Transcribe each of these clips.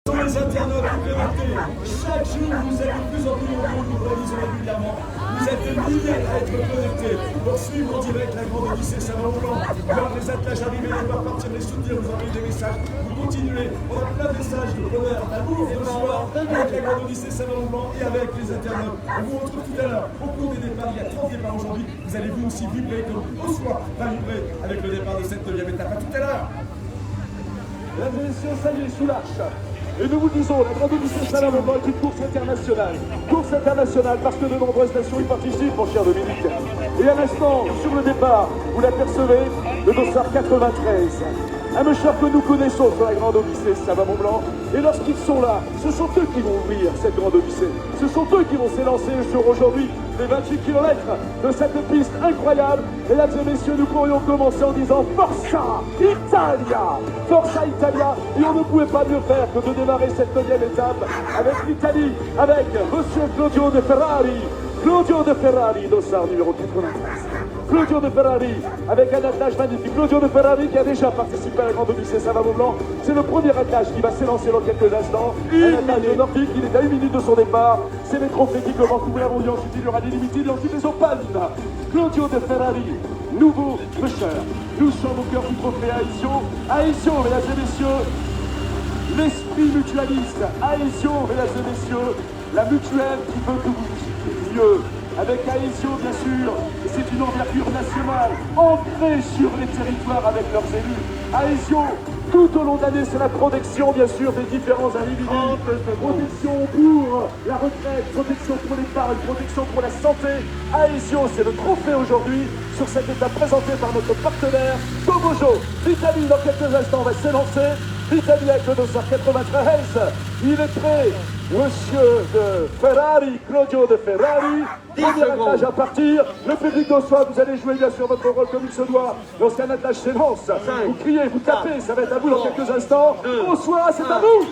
Les internautes connectés, chaque jour vous êtes de plus en plus nombreux, nous réalisons régulièrement. Vous êtes des milliers à être connectés pour suivre en direct la grande Odyssée Savant-Blanc. Voir les attelages arriver, les voir partir, les soutenir, vous envoyer des messages. Vous continuez, on a plein de messages de bonheur, d'amour et de joie avec la grande Odyssée Savant-Blanc et avec les internautes. On vous retrouve tout à l'heure au cours des départs. Il y a 30 départs aujourd'hui. Vous allez vous aussi vibrer comme Ossois va vibrer avec le départ de cette 9e étape. À tout à l'heure. Mesdames et messieurs, ça y est, sous l'arche. Et nous vous disons, la grande Odyssée Savant-Blanc est une course internationale. Course internationale parce que de nombreuses nations y participent, mon cher Dominique. Et à l'instant, sur le départ, vous l'apercevez, le dossard 93. Un monsieur que nous connaissons sur la grande Odyssée Savant-Blanc. Et lorsqu'ils sont là, ce sont eux qui vont ouvrir cette grande Odyssée. Ce sont eux qui vont s'élancer sur aujourd'hui les 28 km de cette piste incroyable. Mesdames et messieurs, nous pourrions commencer en disant Forza Italia! Forza Italia! Et on ne pouvait pas mieux faire que de démarrer cette 9e étape avec l'Italie, avec monsieur Claudio De Ferrari. Claudio De Ferrari, dossard numéro 93. Claudio De Ferrari, avec un attelage magnifique. Claudio De Ferrari qui a déjà participé à la grande Odyssée Savant-Blanc. C'est le premier attelage qui va s'élancer dans quelques instants. Un attelage nordique, il est à 1 minute de son départ. C'est les trophées qui commencent, nous l'avons dit, ensuite il y aura des limités, ensuite les opales. Claudio De Ferrari, nouveau pusher. Nous sommes au cœur du trophée Aesio. Aesio, mesdames et messieurs, l'esprit mutualiste. Aesio, mesdames et messieurs, la mutuelle qui veut que vous visitiez mieux. Avec Aesio, bien sûr, c'est une envergure nationale, ancrée sur les territoires avec leurs élus. Aesio, tout au long de l'année, c'est la protection, bien sûr, des différents individus. Protection pour la retraite, protection pour l'épargne, protection pour la santé. Aesio, c'est le trophée aujourd'hui sur cette étape présentée par notre partenaire Tomojo. L'Italie, dans quelques instants, va s'élancer. L'Italie avec le dossard 93. Il est prêt. Monsieur de Ferrari, Claudio De Ferrari, premier attelage à partir. Le public d'Ossois, vous allez jouer bien sûr votre rôle comme il se doit. Lorsqu'un attelage s'élance, vous criez, vous tapez, ça va être à vous dans quelques instants. Ossois, c'est à vous.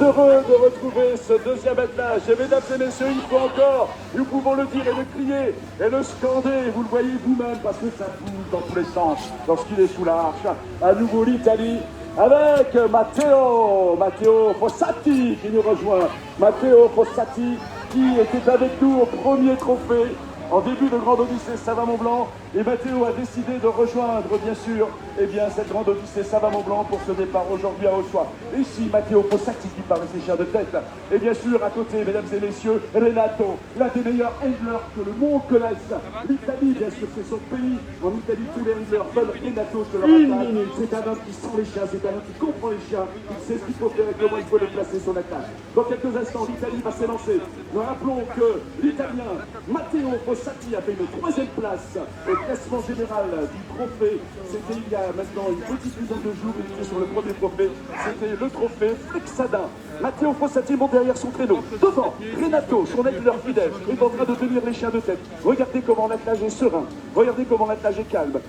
Heureux de retrouver ce deuxième attelage. Et mesdames et messieurs, une fois encore, nous pouvons le dire et le crier et le scander. Vous le voyez vous-même parce que ça bouge dans tous les sens lorsqu'il est sous la arche. À nouveau l'Italie avec Matteo Fossati qui nous rejoint. Matteo Fossati qui était avec nous au premier trophée en début de grande Odyssée Savant-Blanc. Et Matteo a décidé de rejoindre, bien sûr, cette grande Odyssée Savant-Blanc pour ce départ aujourd'hui à Ossois. Ici, Matteo Fossati qui parle ses chiens de tête. Et bien sûr, à côté, mesdames et messieurs, Renato, l'un des meilleurs handlers que le monde connaisse. L'Italie, bien sûr, c'est son pays. En Italie, tous les handlers veulent Renato, je le rappelle. C'est un homme qui sent les chiens, c'est un homme qui comprend les chiens. Il sait ce qu'il faut faire et comment il faut déplacer son attaque. Dans quelques instants, l'Italie va s'élancer. Nous rappelons que l'Italien Matteo Fossati a fait une 3e place au classement général du trophée. C'était il y a maintenant une petite dizaine de jours, il était sur le premier trophée. C'était le trophée Flexadin. Matteo Fossati monte derrière son traîneau. Devant, Renato, son handler fidèle, est en train de tenir les chiens de tête. Regardez comment l'attelage est serein. Regardez comment l'attelage est calme.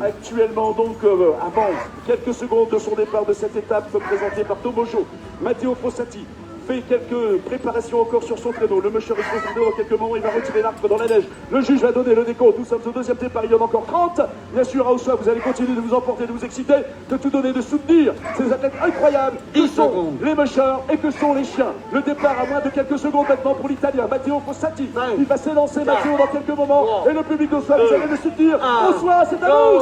Actuellement donc avant quelques secondes de son départ de cette étape présentée par Tomojo, Matteo Fossati fait quelques préparations encore sur son traîneau. Le monsieur est concentré dans quelques moments, il va retirer l'arc dans la neige. Le juge va donner le décompte. Nous sommes au deuxième départ, il y en a encore 30. Bien sûr, à Ossois, vous allez continuer de vous emporter, de vous exciter, de tout donner, de soutenir ces athlètes incroyables que sont les mûcheurs et que sont les chiens. Le départ à moins de quelques secondes maintenant pour l'Italien, Matteo Fossati. Il va s'élancer, Matteo, dans quelques moments. Et le public d'Ossois, vous allez le soutenir. Ossois, c'est à vous.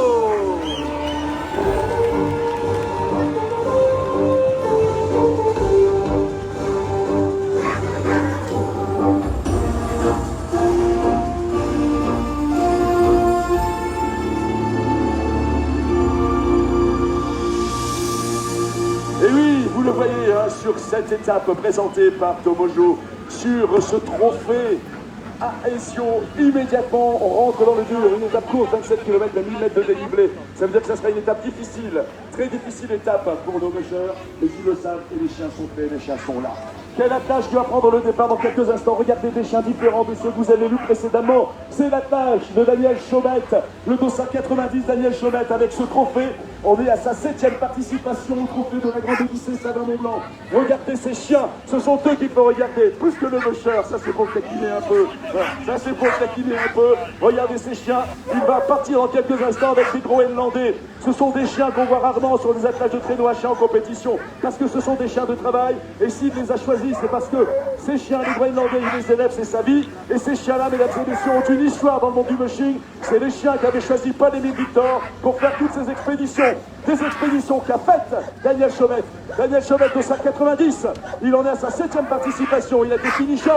Vous le voyez sur cette étape présentée par Tomojo, sur ce trophée Aesio, immédiatement on rentre dans le dur, une étape courte, 27 km à 1000 mètres de dénivelé. Ça veut dire que ça sera une étape difficile, très difficile étape pour nos mûcheurs, mais ils le savent et les chiens sont prêts, les chiens sont là. Quel attelage qui va prendre le départ dans quelques instants. Regardez des chiens différents de ceux que vous avez vus précédemment. C'est l'attelage de Daniel Chaumette, le dossard 90 Daniel Chaumette avec ce trophée. On est à sa 7e participation au trophée de la Grande Odyssée Savin-Mont-Blanc. Regardez ces chiens, ce sont eux qu'il faut regarder, plus que le musher. Ça c'est pour le taquiner un peu. Voilà. Ça c'est pour le taquiner un peu. Regardez ces chiens, il va partir dans quelques instants avec des Groenlandais. Ce sont des chiens qu'on voit rarement sur les attelages de traîneau à chiens en compétition, parce que ce sont des chiens de travail, et s'il les a choisis, c'est parce que ces chiens, les Groenlandais, il les élève, c'est sa vie, et ces chiens-là, mesdames et messieurs, ont une histoire dans le monde du mushing. C'est les chiens qui avaient choisi Paul Émile Victor pour faire toutes ces expéditions. Des expéditions qu'a faites Daniel Chaumette. Daniel Chaumette, au 190, il en est à sa 7e participation. Il a été finisher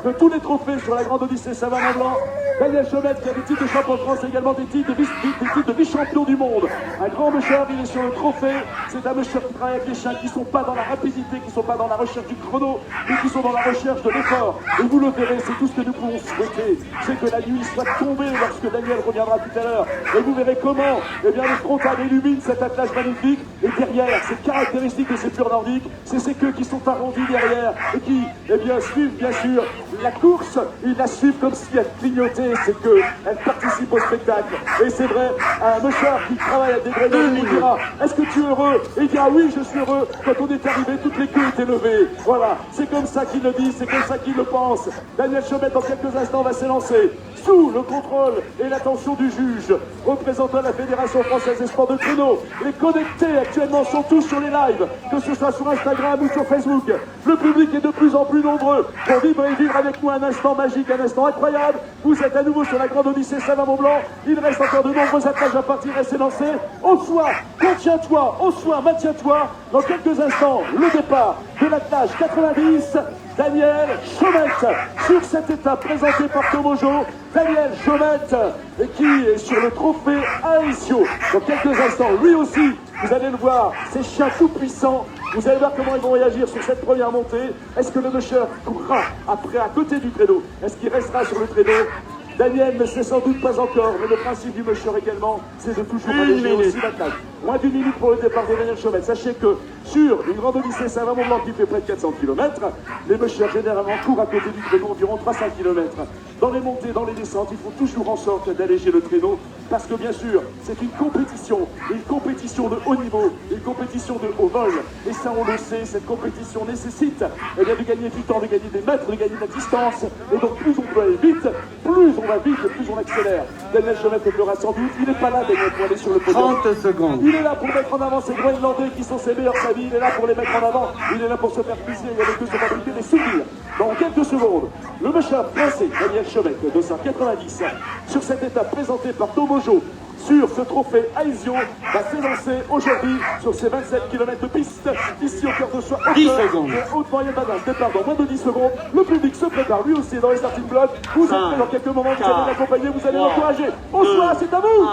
de tous les trophées sur la Grande Odyssée Savin-Mont-Blanc. Daniel Chaumette qui a des titres de champion de France, également des titres de vice-champion du monde. Un grand musher, il est sur le trophée. C'est un musher qui travaille avec des chiens qui ne sont pas dans la rapidité, qui ne sont pas dans la recherche du chrono, mais qui sont dans la recherche de l'effort. Et vous le verrez, c'est tout ce que nous pouvons souhaiter. C'est que la nuit soit tombée lorsque Daniel reviendra tout à l'heure. Et vous verrez comment, eh bien, le frontal illumine cet attelage magnifique. Et derrière, c'est caractéristique de ces purs nordiques, c'est ces queues qui sont arrondies derrière et qui, eh bien, suivent bien sûr la course. Ils la suivent comme si elle clignotait ces queues. Elle participe au spectacle. Et c'est vrai, un musher qui travaille à des Groenlandais, il dira, est-ce que tu es heureux? Et il dira, oui, je suis heureux. Quand on est arrivé, toutes les queues étaient levées. Voilà, c'est comme ça qu'il le dit, c'est comme ça qu'il le pense. Daniel Chaumette, dans quelques instants, va s'élancer sous le contrôle et l'attention du juge, représentant la Fédération Française des Sports de Traîneau. Les connectés actuellement sont tous sur les lives, que ce soit sur Instagram ou sur Facebook. Le public est de plus en plus nombreux pour vivre et vivre avec nous un instant magique, un instant incroyable. Vous êtes à nouveau sur la Grande Odyssée Savin-Mont-Blanc. Il reste encore de nombreux attaches à partir et s'élancer. Au soir, contiens-toi, au soir, maintiens-toi. Dans quelques instants, le départ de l'attelage 90. Daniel Chaumette sur cette étape présentée par Tomojo. Daniel Chaumette qui est sur le trophée Aesio. Dans quelques instants, lui aussi, vous allez le voir, ces chiens tout puissants. Vous allez voir comment ils vont réagir sur cette première montée. Est-ce que le musher courra après à côté du traîneau? Est-ce qu'il restera sur le traîneau? Daniel ne sait sans doute pas encore, mais le principe du musher également, c'est de toujours alléger aussi l'attaque. Moins d'une minute pour le départ de Daniel Chaumette. Sachez que sur une Grande Odyssée Savin-Mont-Blanc qui fait près de 400 km, les mushers généralement courent à côté du traîneau environ 300 km. Dans les montées, dans les descentes, il faut toujours en sorte d'alléger le traîneau, parce que bien sûr, c'est une compétition de haut niveau, une compétition de haut vol. Et ça, on le sait, cette compétition nécessite eh bien, de gagner du temps, de gagner des mètres, de gagner de la distance. Et donc, plus on peut aller vite, plus on va vite, plus on accélère. Daniel Chaumette le fera sans doute. Il n'est pas là, Daniel, pour aller sur le podium. 30 secondes. Il est là pour mettre en avant ces Groenlandais qui sont ses meilleurs amis. Il est là pour les mettre en avant. Il est là pour se faire plaisir et avec eux se fabriquer des souvenirs. Dans quelques secondes, le musher français Daniel Chaumette, de 190, sur cette étape présentée par Tomojo, sur ce trophée Aesio, va s'élancer aujourd'hui sur ces 27 km de piste, ici au cœur de soi, 10 secondes. haute moyenne badin, départ dans moins de 10 secondes. Le public se prépare, lui aussi, dans les starting blocks. Vous êtes prêts dans quelques moments, vous allez l'accompagner, vous allez l'encourager. Au soir, c'est à vous!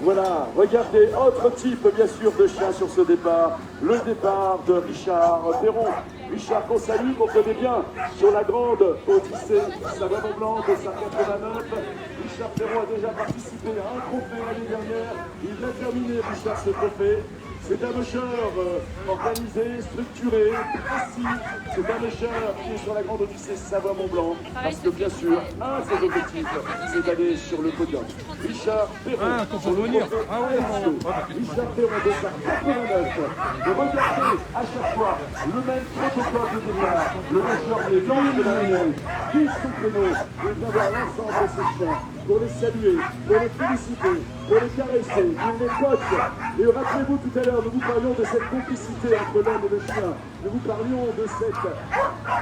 Voilà, regardez, autre type bien sûr de chien sur ce départ, le départ de Richard Perron. Richard qu'on salue, qu'on connaît bien sur la Grande Odyssée Savin-Mont-Blanc de 189. Richard Perron a déjà participé à un trophée l'année dernière, il vient terminer Richard ce trophée. C'est un musher organisé, structuré, précis. C'est un musher qui est sur la Grande Odyssée Savin-Mont-Blanc. Parce que bien sûr, un de ses objectifs, c'est d'aller sur le podium. Richard Perron, sur le trophée Aesio. Richard Perron de 189. De regarder à chaque fois le même protocole de départ. Le musher des langues de la réelle, qui son créneau, et d'avoir l'ensemble de ces chiens pour les saluer, pour les féliciter, pour les caresser, pour les coach. Et rappelez-vous tout à l'heure, nous vous parlions de cette complicité entre l'homme et le chien. Nous vous parlions de cette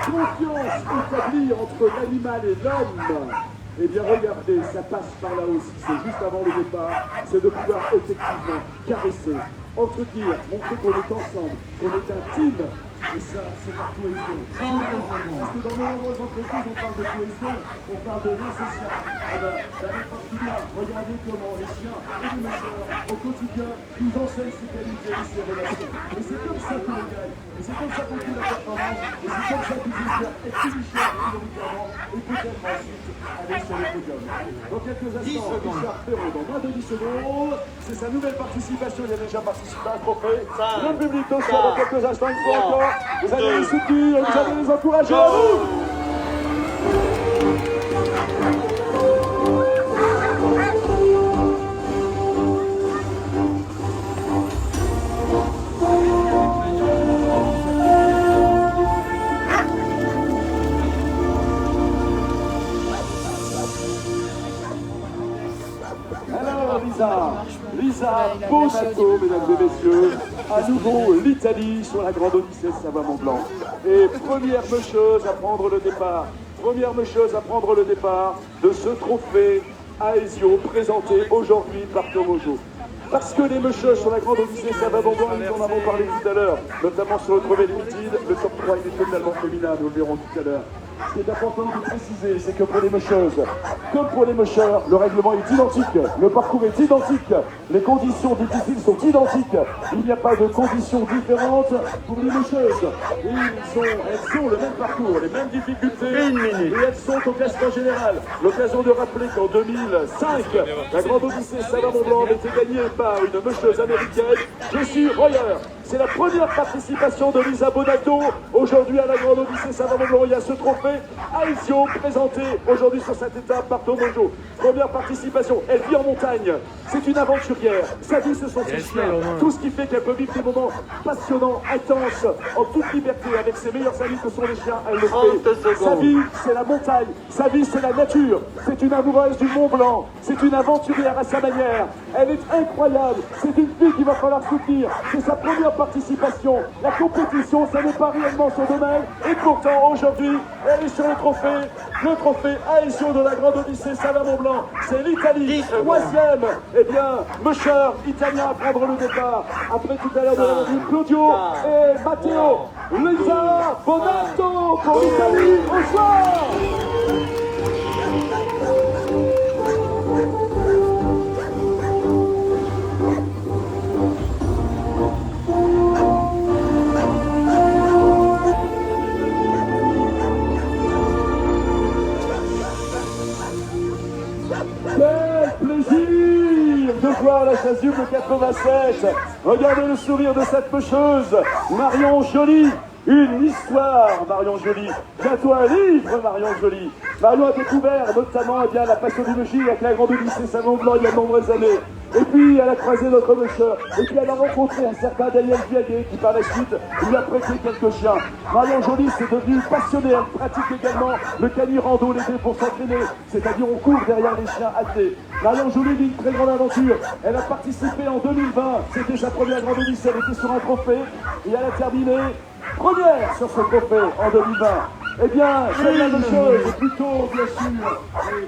confiance établie entre l'animal et l'homme. Eh bien regardez, ça passe par là aussi, c'est juste avant le départ, c'est de pouvoir effectivement caresser, entretenir, montrer qu'on est ensemble, qu'on est un team, Et ça, c'est la cohésion. Parce que dans de nombreuses entreprises, on parle de cohésion, on parle de lien social. Eh ben, dans les particuliers, regardez comment les chiens et les messeurs, au quotidien, nous enseignent ces qualités et ces relations. Et c'est comme ça qu'on les gagne. Et c'est comme ça qu'on fait la performance. Et c'est comme ça qu'ils espèrent être finisher prioritairement et peut-être ensuite aller sur le podium. Dans quelques instants, Richard Perrault, dans moins de 10 secondes, c'est sa nouvelle participation. Il a déjà participé à un trophée. Le public de soir dans quelques instants, une fois encore. Vous allez les soutenir, vous allez les encourager à vous. Lisa Bonato, mesdames et messieurs, à nouveau l'Italie sur la Grande Odyssée Savoie-Mont-Blanc. Et première mecheuse à prendre le départ, de ce trophée Aesio présenté aujourd'hui par Tomojo. Parce que les mecheuses sur la Grande Odyssée Savoie-Mont-Blanc, nous en avons parlé tout à l'heure, notamment sur le trophée Limited, le top 3 il est totalement féminin, nous le verrons tout à l'heure. Ce qui est important de préciser, c'est que pour les mecheuses, comme pour les mecheurs, le règlement est identique, le parcours est identique, les conditions difficiles sont identiques. Il n'y a pas de conditions différentes pour les mecheuses. Elles ont le même parcours, les mêmes difficultés, et elles sont au classement général. L'occasion de rappeler qu'en 2005, la Grande Odyssée Savoie-Mont-Blanc a été gagnée par une mecheuse américaine, Jessie Royer. C'est la première participation de Lisa Bonato aujourd'hui à la Grande Odyssée Savoie-Mont-Blanc. Il y a ce trophée Aesio présenté aujourd'hui sur cette étape par Tomojo. Première participation, elle vit en montagne. C'est une aventurière. Sa vie, ce sont ses chiens. Tout ce qui fait qu'elle peut vivre des moments passionnants, intenses, en toute liberté, avec ses meilleurs amis que sont les chiens. Elle le fait. Sa vie, c'est la montagne. Sa vie, c'est la nature. C'est une amoureuse du Mont Blanc. C'est une aventurière à sa manière. Elle est incroyable. C'est une fille qu'il va falloir soutenir. C'est sa première participation. La compétition, ça n'est pas réellement son domaine. Et pourtant, aujourd'hui, elle est sur le trophée Aesio de la Grande Odyssée Savoie-Mont-Blanc. C'est l'Italie, troisième. Eh bien, Mecher, italien, à prendre le départ. Après tout à l'heure, de la revue, Claudio et Matteo. Lisa Bonato pour l'Italie. Bonsoir. Quel plaisir de voir la chasuble 87. Regardez le sourire de cette pêcheuse, Marion Joly. Une histoire, Marion Joly. Bientôt un livre, Marion Joly. Marion a découvert notamment la passiologie avec la Grande Odyssée Savoie-Mont-Blanc il y a de nombreuses années. Et puis elle a croisé notre mecheur. Et puis elle a rencontré un certain Daniel Viaguet qui par la suite lui a prêté quelques chiens. Marion Joly s'est devenue passionnée. Elle pratique également le cani-rando l'été pour s'entraîner. C'est-à-dire on court derrière les chiens attelés. Marion Joly vit une très grande aventure. Elle a participé en 2020. C'était sa première Grande Odyssée. Elle était sur un trophée. Et elle a terminé première sur ce trophée en 2020. Eh bien, celle-là de chose est plutôt, bien sûr,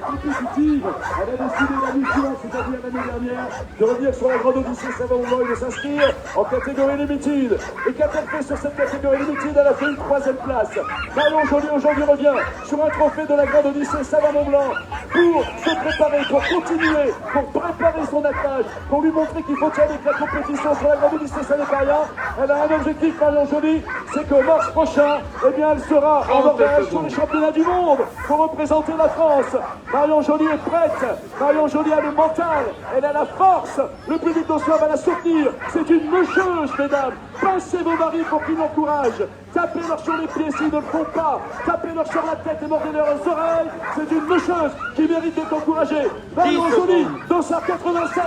compétitive. Elle a décidé l'année suivante, c'est-à-dire l'année dernière, de revenir sur la Grande Odyssée Savoie-Mont-Blanc et de s'inscrire en catégorie Limited. Et qu'a-t-elle fait sur cette catégorie Limited? Elle a fait une troisième place. Marion Joly aujourd'hui revient sur un trophée de la Grande Odyssée Savoie-Mont-Blanc pour se préparer, pour continuer, pour préparer son attelage, pour lui montrer qu'il faut y aller avec la compétition sur la Grande Odyssée, ça n'est pas rien. Elle a un objectif, Marion Joly, c'est que mars prochain, eh bien, elle sera en Norvège sur les championnats du monde pour représenter la France. Marion Joly est prête. Marion Joly a le mental. Elle a la force. Le public d'Ossois va la soutenir. C'est une mecheuse, mesdames. Pincez vos maris pour qu'ils l'encouragent. Tapez-leur sur les pieds s'ils ne le font pas. Tapez-leur sur la tête et mordez-leur les oreilles. C'est une mecheuse qui mérite d'être encouragée. Marion Joly, dossard 87,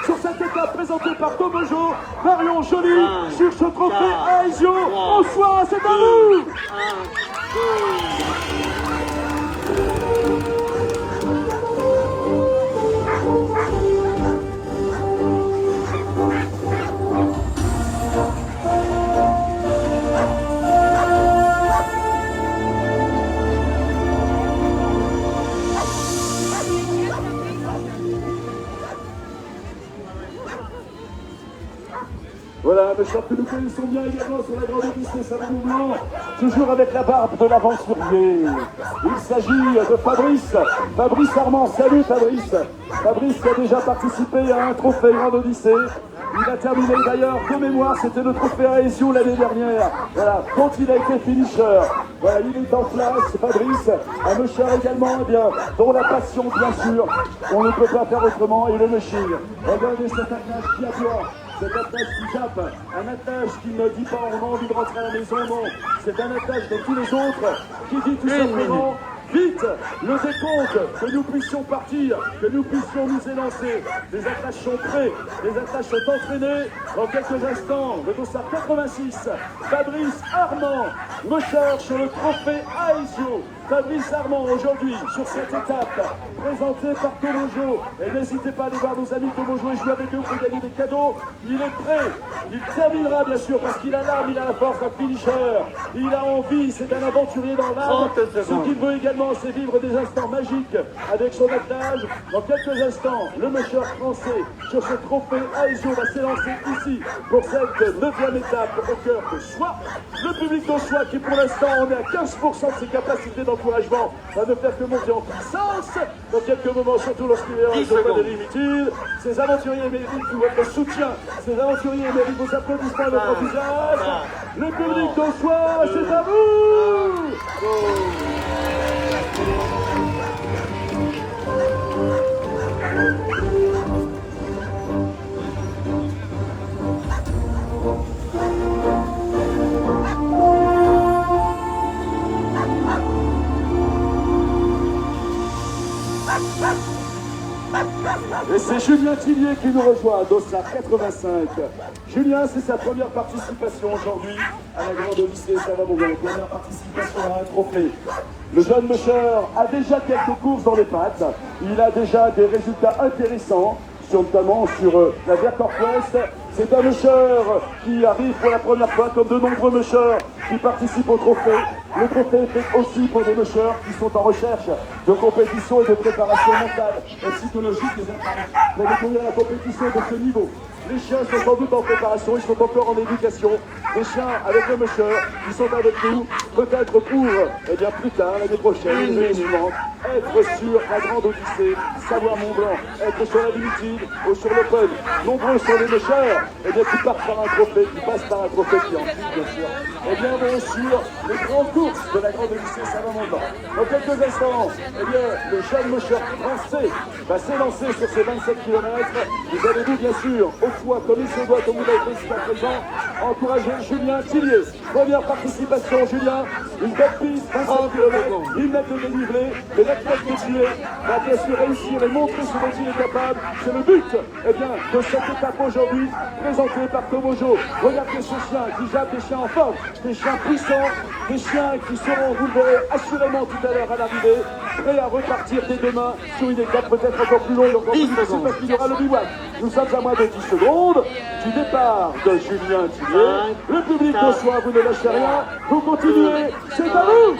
sur cette étape présentée par Tomojo. Marion Joly, sur ce trophée Aesio. Bonsoir, c'est à vous. Voilà, Meucheur que nous connaissons bien également sur la grande Odyssée Salon-Mont-Blanc, toujours avec la barbe de l'aventurier. Il s'agit de Fabrice Armand. Salut Fabrice. Fabrice qui a déjà participé à un trophée Grande Odyssée. Il a terminé d'ailleurs, de mémoire, c'était le trophée à Aesio l'année dernière. Voilà, quand il a été finisher. Voilà, il est en place, Fabrice, un Meucheur également, eh bien, dont la passion, bien sûr, on ne peut pas faire autrement, et le Meuching. Regardez cet attelage qui aboie, cet attelage qui jappe, un attelage qui ne dit pas on a envie de rentrer à la maison, non. C'est un attelage comme tous les autres, qui dit tout simplement... Vite, le décompte, que nous puissions partir, que nous puissions nous élancer. Les attaches sont prêts, les attaches sont entraînées. Dans quelques instants, le dossard 86, Fabrice Armand, Meucheur sur le trophée Aesio. Fabrice Armand aujourd'hui sur cette étape, présentée par Tomojo. Et n'hésitez pas à aller voir nos amis Tomojo et jouer avec eux pour gagner des cadeaux. Il est prêt, il terminera bien sûr parce qu'il a l'âme, il a la force d'un finisher. Il a envie, c'est un aventurier dans l'âme. Ce qu'il veut également, c'est vivre des instants magiques avec son attelage. Dans quelques instants, le Meucheur français sur ce trophée Aesio va s'élancer ici pour cette 9e étape au cœur de Soie. Le public de Soie qui pour l'instant on est à 15% de ses capacités d'encouragement va ne faire que monter en puissance. Dans quelques moments, surtout lorsqu'il est en zone de limite, ces aventuriers méritent votre soutien, ces aventuriers méritent vos applaudissements et votre enthousiasme. Le public de Soie, c'est à vous. Et c'est Julien Tillier qui nous rejoint, Dossard 85. Julien, c'est sa première participation aujourd'hui à la Grande Odyssée Salon-Mont-Blanc. Première participation à un trophée. Le jeune Meucheur a déjà quelques courses dans les pattes. Il a déjà des résultats intéressants, notamment sur la Vercors Quest. C'est un Meucheur qui arrive pour la première fois, comme de nombreux Meucheurs qui participent au trophée. Le trophée est fait aussi pour des Meucheurs qui sont en recherche de compétition et de préparation mentale et psychologique des athlètes pour découvrir la compétition de ce niveau. Les chiens sont sans doute en préparation, ils sont encore en éducation. Les chiens avec le Meucheur, ils sont avec nous, peut-être pour, eh bien plus tard, l'année prochaine, l'année suivante, être sur la Grande Odyssée, Savoie-Mont-Blanc, être sur la Limited ou sur l'Open. Nombreux sont les Meucheurs, eh bien, qui partent par un trophée, qui passent par un trophée qui ensuite, bien sûr, eh bien, vont sur les grandes courses de la Grande Odyssée Savoie-Mont-Blanc. Dans quelques instants, eh bien, le jeune Meucheur français va s'élancer sur ces 27 km. Vous avez vu, bien sûr, au poids, comme il se doit, comme vous l'avez fait jusqu'à présent, encourager Julien Tillier. Première participation, Julien, une belle piste, 27 km, 10 mètres de dénivelé, et l'athlète que tu es va bien sûr réussir et montrer ce dont il est capable. C'est le but, eh bien, de cette étape aujourd'hui, présentée par Tomojo. Regardez ce chien qui jappe, des chiens en forme, des chiens puissants, des chiens qui seront, vous le verrez assurément tout à l'heure à l'arrivée, prêts à repartir dès demain sur une étape peut-être encore plus longue, encore plus difficile parce qu'il y aura le bivouac. Nous sommes à moins de 10 secondes du départ de Julien Tillier. Le public de Soie, vous ne lâchez rien, vous continuez, c'est à vous.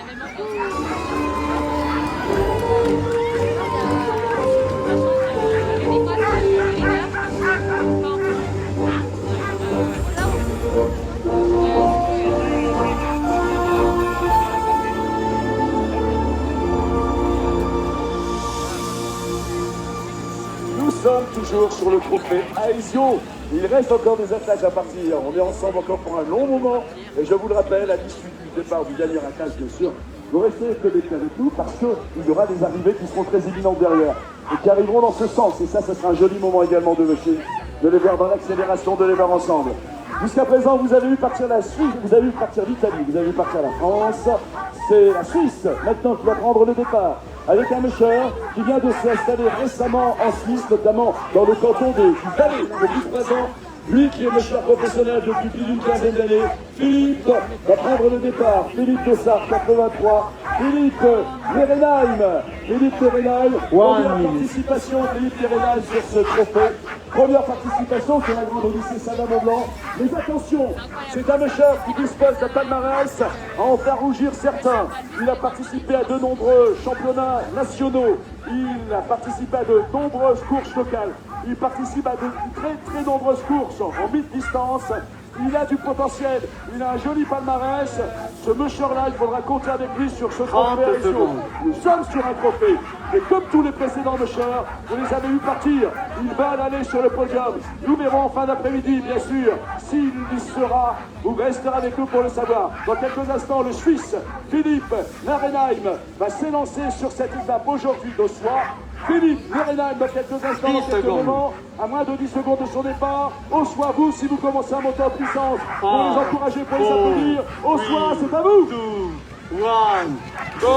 Nous sommes toujours sur le trophée Aesio. Il reste encore des attaques à partir. On est ensemble encore pour un long moment. Et je vous le rappelle, à l'issue du départ du gagnant à 15, bien sûr, vous restez connectés avec nous parce qu'il y aura des arrivées qui seront très évidentes derrière et qui arriveront dans ce sens. Et ça sera un joli moment également de les voir dans l'accélération, de les voir ensemble. Jusqu'à présent, vous avez vu partir la Suisse, vous avez vu partir l'Italie, vous avez vu partir la France. C'est la Suisse maintenant qui va prendre le départ. Avec un Meucheur qui vient de s'installer récemment en Suisse, notamment dans le canton du Valais, le plus présent. Lui qui est Meucheur professionnel depuis plus d'une quinzaine d'années, Philippe va prendre le départ. Philippe Dossard, 83. Philippe Merenheim. Philippe Merenheim, première participation. Philippe Merenheim sur ce trophée. Première participation sur la Grande Odyssée Salon-Mont-Blanc. Mais attention, c'est un Meucheur qui dispose d'un palmarès à en faire rougir certains. Il a participé à de nombreux championnats nationaux. Il a participé à de nombreuses courses locales. Il participe à de très nombreuses courses en mid-distance. il a du potentiel, il a un joli palmarès. Ce monsieur-là, il faudra compter avec lui sur ce trophée. Nous sommes sur un trophée. Et comme tous les précédents monsieur, vous les avez eu partir. Ils veulent aller sur le podium. Nous verrons en fin d'après-midi, bien sûr, s'il y sera. Vous resterez avec nous pour le savoir. Dans quelques instants, le Suisse, Philippe Narenheim, va s'élancer sur cette étape aujourd'hui d'Ossois. Philippe Narenheim, dans quelques instants, dans quelques moments, à moins de 10 secondes de son départ. Ossois, vous, si vous commencez à monter en puissance, pour les encourager, pour les applaudir. Ossois, c'est à vous. 2, 1, go!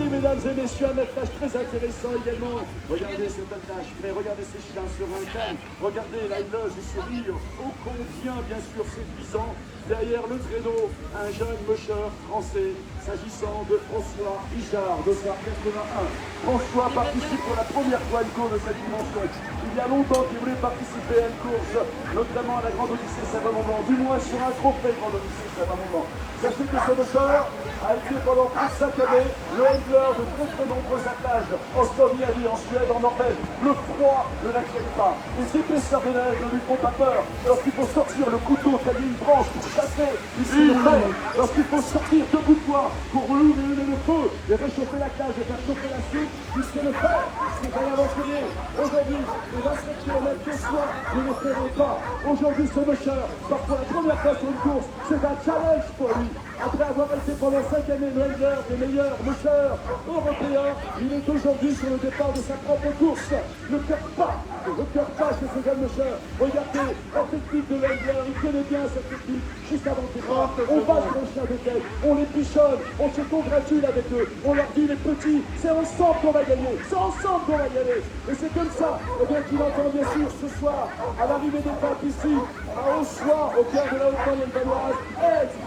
Mesdames et messieurs, un attelage très intéressant également. Regardez cet attelage, mais regardez ces chiens sur un thème. Regardez la loge et sourire, ô combien bien sûr séduisant. Derrière le traîneau, un jeune mocheur français, s'agissant de François Richard, de Soir 81. François participe pour la première fois à une course de cette dimension. Il y a longtemps qu'il voulait participer à une course, notamment à la Grande Odyssée Saint-Moment, du moins sur un trophée Grande Odyssée Saint-Moment. Sachez que ce mocheur a été pendant 35 années le handler de très nombreux attelages en Scandinavie, en Suède, en Norvège. Le froid ne l'inquiète pas. Les épaisseurs de neige ne lui font pas peur. Lorsqu'il faut sortir le couteau, tailler une branche pour chasser, il se fait. Lorsqu'il faut sortir deux bouts de bois pour allumer le feu et réchauffer la cage et faire chauffer la soupe, il sait le faire. C'est un aventurier. Aujourd'hui, les 27 km de soir ne le feront pas. Aujourd'hui, ce mocheur part pour la première fois sur une course. C'est un challenge pour lui. Après avoir été pendant 5 années le handler des meilleurs mocheurs européens, il est aujourd'hui sur le départ de sa propre course. Le cœur pas chez ce jeune mocheur. Regardez la technique de l'handler, il connaît bien cette technique. Juste avant le départ, on va sur le chien de tête, on les pichonne, on se congratule avec eux, on leur dit les petits, c'est ensemble qu'on va gagner, c'est ensemble qu'on va gagner. Et c'est comme ça qu'il entend bien sûr ce soir, à l'arrivée des papes ici, à Ossois, au cœur de la Haute-Moyenne valoise, être,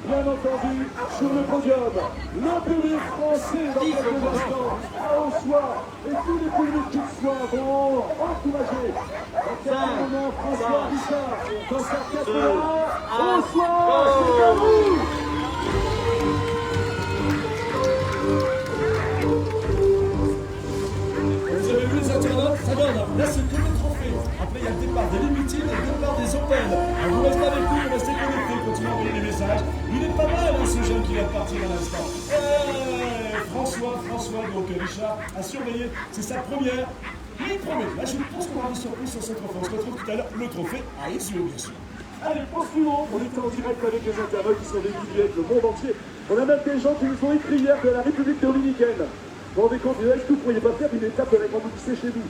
bien entendu, sur le podium. Le public français dans quelques instants, à Ossois, et tous les publics qui soient vont encourager. En quelques moments, François Richard, dans sa 81, Ossois, c'est à vous. Vous avez vu les internautes, ça donne. Là, c'est que le trophée. Après, il y a le départ des limited et le départ des open. Vous restez avec nous, vous restez connectés, continuez à envoyer des messages. Il est pas mal, hein, ce jeune qui va partir à l'instant. François, donc Richard, a surveillé. C'est sa première. Il promet. Là, je pense qu'on va une surprise sur ce trophée. On se retrouve tout à l'heure. Le trophée à Ezio, bien sûr. Allez, poursuivons. On est en direct avec les internautes qui sont véhiculés avec le monde entier. On a même des gens qui nous ont écrit hier de la République dominicaine. Vous vous rendez compte, est-ce que vous ne pourriez pas faire une étape de la Grande Odyssée chez nous?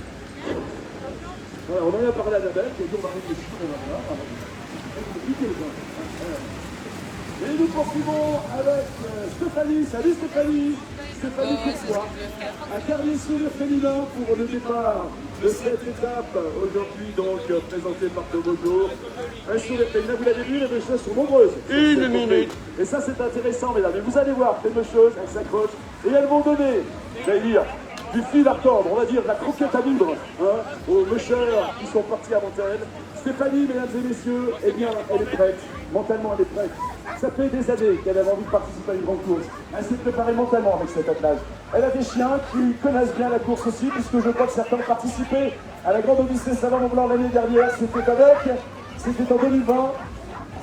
Voilà, on en a parlé à Nabel, qui a dit on va réfléchir, on va voir. Et nous poursuivons avec Stéphanie. Salut Stéphanie. Stéphanie Courtois, un dernier sourire féminin pour le départ de cette étape, aujourd'hui donc présentée par Tobogo. Un sourire féminin, vous l'avez vu, les messieurs sont nombreuses. Une minute. Et ça c'est intéressant mesdames, et vous allez voir, les messieurs, elles s'accrochent, et elles vont donner, j'allais dire, du fil à retordre, on va dire, de la croquette à libre, aux messieurs qui sont partis avant elle. Stéphanie, mesdames et messieurs, eh bien, elle est prête, mentalement elle est prête. Ça fait des années qu'elle avait envie de participer à une grande course. Elle s'est préparée mentalement avec cet attelage. Elle a des chiens qui connaissent bien la course aussi, puisque je crois que certains ont participé à la Grande Odyssée Saint-Blanc l'année dernière. C'était en 2020.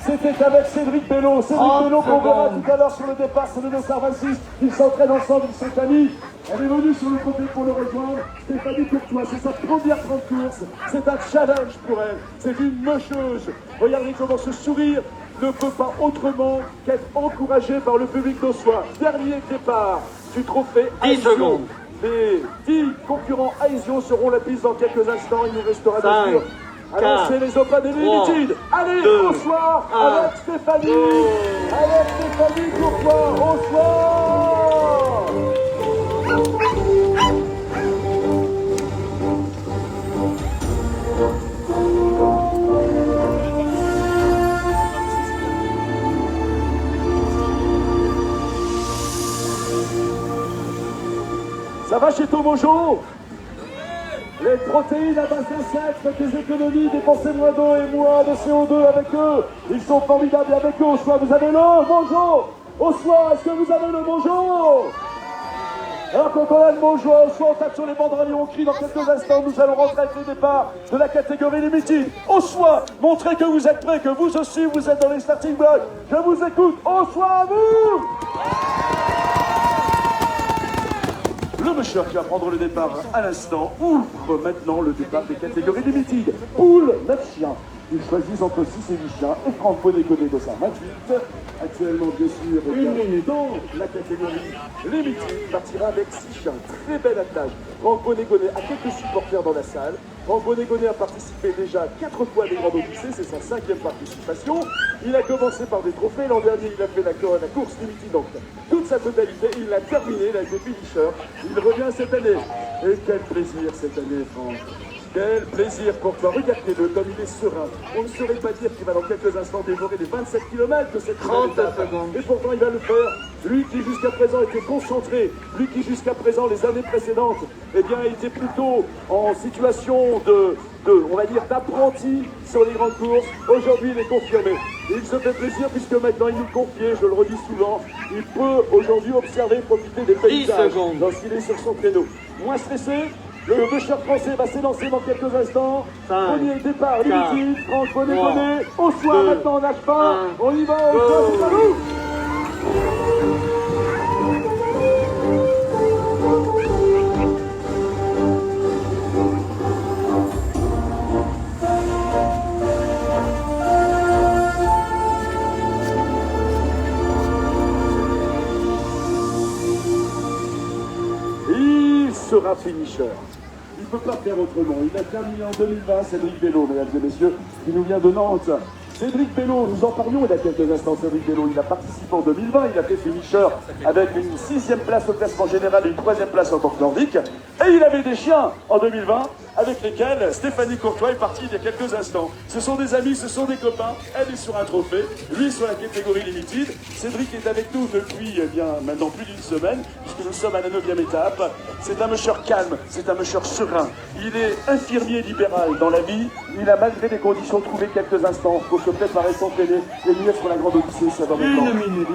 C'était avec Cédric Bello. Cédric Bello qu'on verra tout à l'heure sur le départ, c'est le 926. Ils s'entraînent ensemble, ils sont amis. Elle est venue sur le côté pour le rejoindre. Stéphanie Courtois, c'est sa première grande course. C'est un challenge pour elle. C'est une mocheuse. Regardez comment ce sourire ne peut pas autrement qu'être encouragé par le public d'Ossois. Dernier départ du trophée 10 Aesio. secondes. Les 10 concurrents Aesio seront la piste dans quelques instants. Il nous restera bien sûr à lancer les Open et les Limited. Allez, Ossois avec Stéphanie. Avec Stéphanie Courtois, Ossois. Ça va chez Tomojo? Les des protéines à base d'insectes, des économies, dépenser moins d'eau et moins de CO2 avec eux. Ils sont formidables et avec eux, au choix, vous avez le Mojo. Au choix, est-ce que vous avez le Mojo? Alors quand on a le Mojo, au choix, on tape sur les banderoles et on crie dans quelques instants. Nous allons rentrer avec les départs de la catégorie Limited. Au choix, montrez que vous êtes prêts, que vous aussi vous êtes dans les starting blocks. Je vous écoute, au choix à vous. Le monsieur qui va prendre le départ à l'instant ouvre maintenant le départ des catégories Limited. Poule, 9 chiens. Ils choisissent entre 6 et 8 chiens. Et Franck Bonnet-Gonnet de 128. Actuellement, bien sûr, dans la catégorie Limited, partira avec 6 chiens. Très bel attelage. Franck Bonnet-Gonnet a quelques supporters dans la salle. Franck Bonnet-Gonnet a participé déjà 4 fois à des Grandes Odyssées. C'est sa 5e participation. Il a commencé par des trophées. L'an dernier, il a fait la course Limited donc toute sa totalité. Il l'a terminé. Il a été finisher. Il revient cette année. Et quel plaisir cette année, Franck. Quel plaisir pour toi, regardez-le comme il est serein. On ne saurait pas dire qu'il va dans quelques instants dévorer les 27 km de cette 30 étape. secondes. Et pourtant il va le faire. Lui qui jusqu'à présent était concentré, lui qui jusqu'à présent les années précédentes, eh bien était plutôt en situation on va dire d'apprenti sur les grandes courses. Aujourd'hui il est confirmé. Et il se fait plaisir puisque maintenant il nous confie, je le redis souvent, il peut aujourd'hui observer, profiter des paysages lorsqu'il est sur son créneau. Moins stressé. Le bûcheur français va s'élancer dans quelques instants. Premier départ, Limited, Franck Bonnet-Gonnet. Au soir, maintenant on nage pas. On y va, au soir, c'est à nous. Il sera finisher. Il ne peut pas faire autrement. Il a terminé en 2020, Cédric Belot, mesdames et messieurs, qui nous vient de Nantes. Cédric Belot, nous en parlions il y a quelques instants. Cédric Belot, il a participé en 2020, il a fait finisher avec une 6e place au classement général et une 3e place en tant que nordique. Et il avait des chiens en 2020 avec lesquels Stéphanie Courtois est partie il y a quelques instants. Ce sont des amis, ce sont des copains. Elle est sur un trophée, lui sur la catégorie Limited. Cédric est avec nous depuis maintenant plus d'une semaine, puisque nous sommes à la 9e étape. C'est un monsieur calme, c'est un monsieur serein. Il est infirmier libéral dans la vie. Il a malgré les conditions trouvé quelques instants pour se préparer, s'entraîner et venir sur la Grande Odyssée. Ça va maintenant.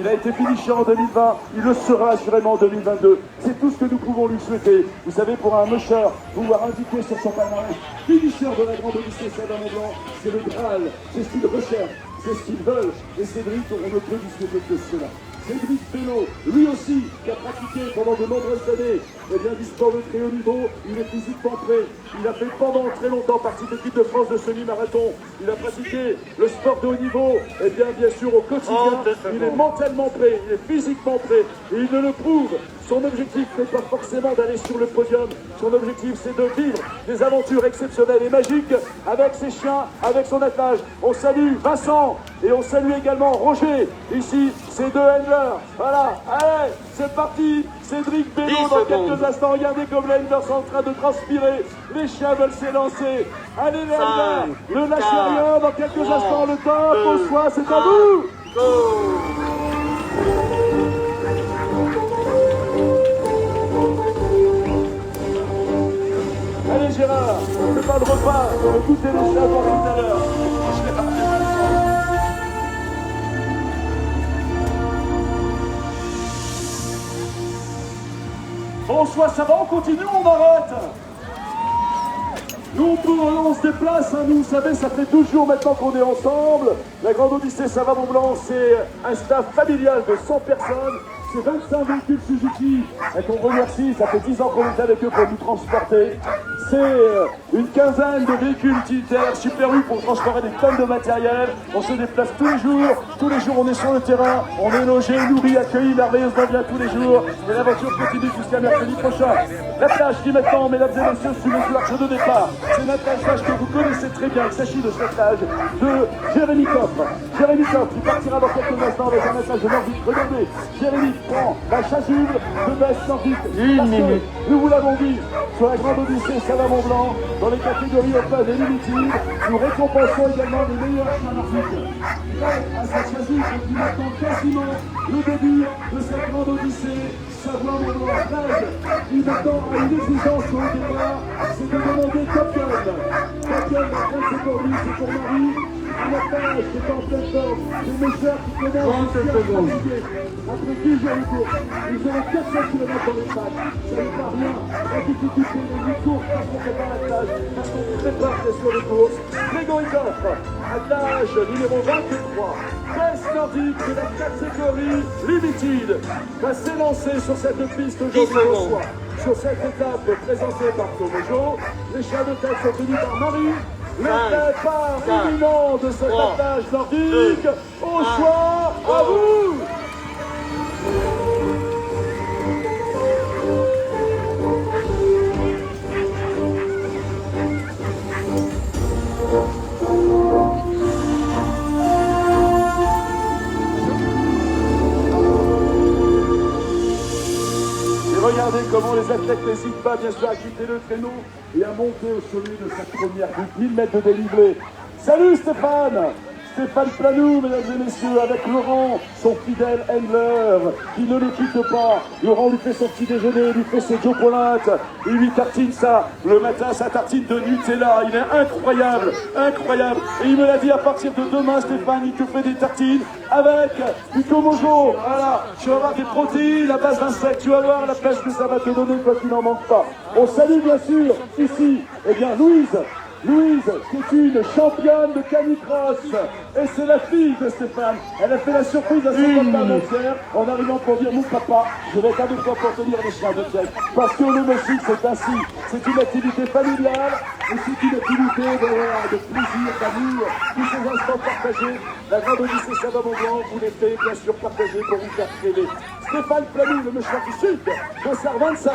Il a été finisher en 2020, il le sera assurément en 2022. C'est tout ce que nous pouvons lui souhaiter. Vous savez, pour un musher, pouvoir indiquer sur son palmarès, finisher de la Grande Odyssée Salomon-Blanc, c'est le Graal, c'est ce qu'il recherche, c'est ce qu'ils veulent. Et Cédric, on ne peut lui souhaiter que cela. Cédric Belot, lui aussi, qui a pratiqué pendant de nombreuses années du sport de très haut niveau, il est physiquement prêt. Il a fait pendant très longtemps partie de l'équipe de France de semi-marathon. Il a pratiqué le sport de haut niveau, bien sûr au quotidien. Il est mentalement prêt, il est physiquement prêt. Et il ne le prouve. Son objectif n'est pas forcément d'aller sur le podium. Son objectif, c'est de vivre des aventures exceptionnelles et magiques avec ses chiens, avec son attelage. On salue Vincent et on salue également Roger. Ici, ces deux handlers. Voilà, allez, c'est parti. Cédric Belot dans quelques instants. Regardez comme les handlers sont en train de transpirer. Les chiens veulent s'élancer. Allez les handlers, ne lâchez rien. Dans quelques instants, le top. Au soir, c'est à vous. Allez Gérard, on ne fait pas de repas, on va goûter les chiens pour tout à l'heure. Bonsoir, ça va, on continue, on arrête. Nous, on se déplace, nous, vous savez, ça fait 12 jours maintenant qu'on est ensemble. La Grande Odyssée Salomon-Blanc, c'est un staff familial de 100 personnes. C'est 25 véhicules Suzuki qu'on remercie, ça fait 10 ans qu'on est avec eux pour nous transporter. C'est une quinzaine de véhicules utilitaires Super U pour transporter des tonnes de matériel. On se déplace tous les jours on est sur le terrain, on est logé, nourri, accueilli merveilleusement bien tous les jours. Et l'aventure continue jusqu'à mercredi prochain. La plage qui maintenant, mesdames et messieurs, suit le arche de départ. C'est la plage que vous connaissez très bien, il s'agit de cette plage de Jérémy Coffre. Jérémy Coffre qui partira dans quelques instants avec un attelage de nordique. Regardez, Jérémy prend la chasuble de baisse nordique. Une minute. Nous vous l'avons dit, sur la Grande Odyssée Salomon-Blanc, dans les catégories Open et Limited, nous récompensons également les meilleurs chiens nordiques. À cette chasuble, qui m'attend quasiment le début de cette grande odyssée. Savoie-Mont-Blanc rêve, il m'attend à une exigence au départ, c'est de demander Top Gun. Top Gun, la catégorie, c'est pour Marie. Un attache qui est en pleine forme, des méchants qui commencent à se fatiguer. Après 10 jours de course, ils auront 400 km dans les pattes. Ça n'est pas rien. La difficulté de 8 courses parce qu'on fait pas l'attelage, parce qu'on prépare bien sûr les courses. Grégory Goff, attelage numéro 23. Best nordique de la catégorie Limited va s'élancer sur cette piste aujourd'hui au soir. Sur cette étape présentée par Tomojo, les chats de tête sont tenus par Marie. Le départ imminent de cet attelage nordique. Au choix, à vous! Regardez comment les athlètes n'hésitent pas bien sûr à quitter le traîneau et à monter au sommet de cette première route, 1000 mètres de dénivelé. Salut Stéphane! Stéphane Planou, mesdames et messieurs, avec Laurent, son fidèle handler, qui ne le quitte pas. Laurent lui fait son petit déjeuner, lui fait ses Joe Polinte, il lui tartine ça, le matin, sa tartine de Nutella. Il est incroyable, incroyable. Et il me l'a dit, à partir de demain, Stéphane, il te fait des tartines avec du Tomojo. Voilà, tu vas avoir des protéines à base d'insectes, tu vas voir la pêche que ça va te donner, quoi qu'il n'en manque pas. On salue bien sûr, ici, eh bien, Louise, qui est une championne de canicross. Et c'est la fille de Stéphane. Elle a fait la surprise à son papa avant-hier en arrivant pour dire: mon papa, je vais être avec toi pour tenir les chiens de tête. Parce que le motion, c'est ainsi. C'est une activité familiale et c'est une activité de plaisir, d'amour. Tous ces instants partagés. La grande Odyssée Savoie-Mont-Blanc vous les fait bien sûr partager pour vous faire rêver. Stéphane Planou, le monsieur du Sud, concert 25.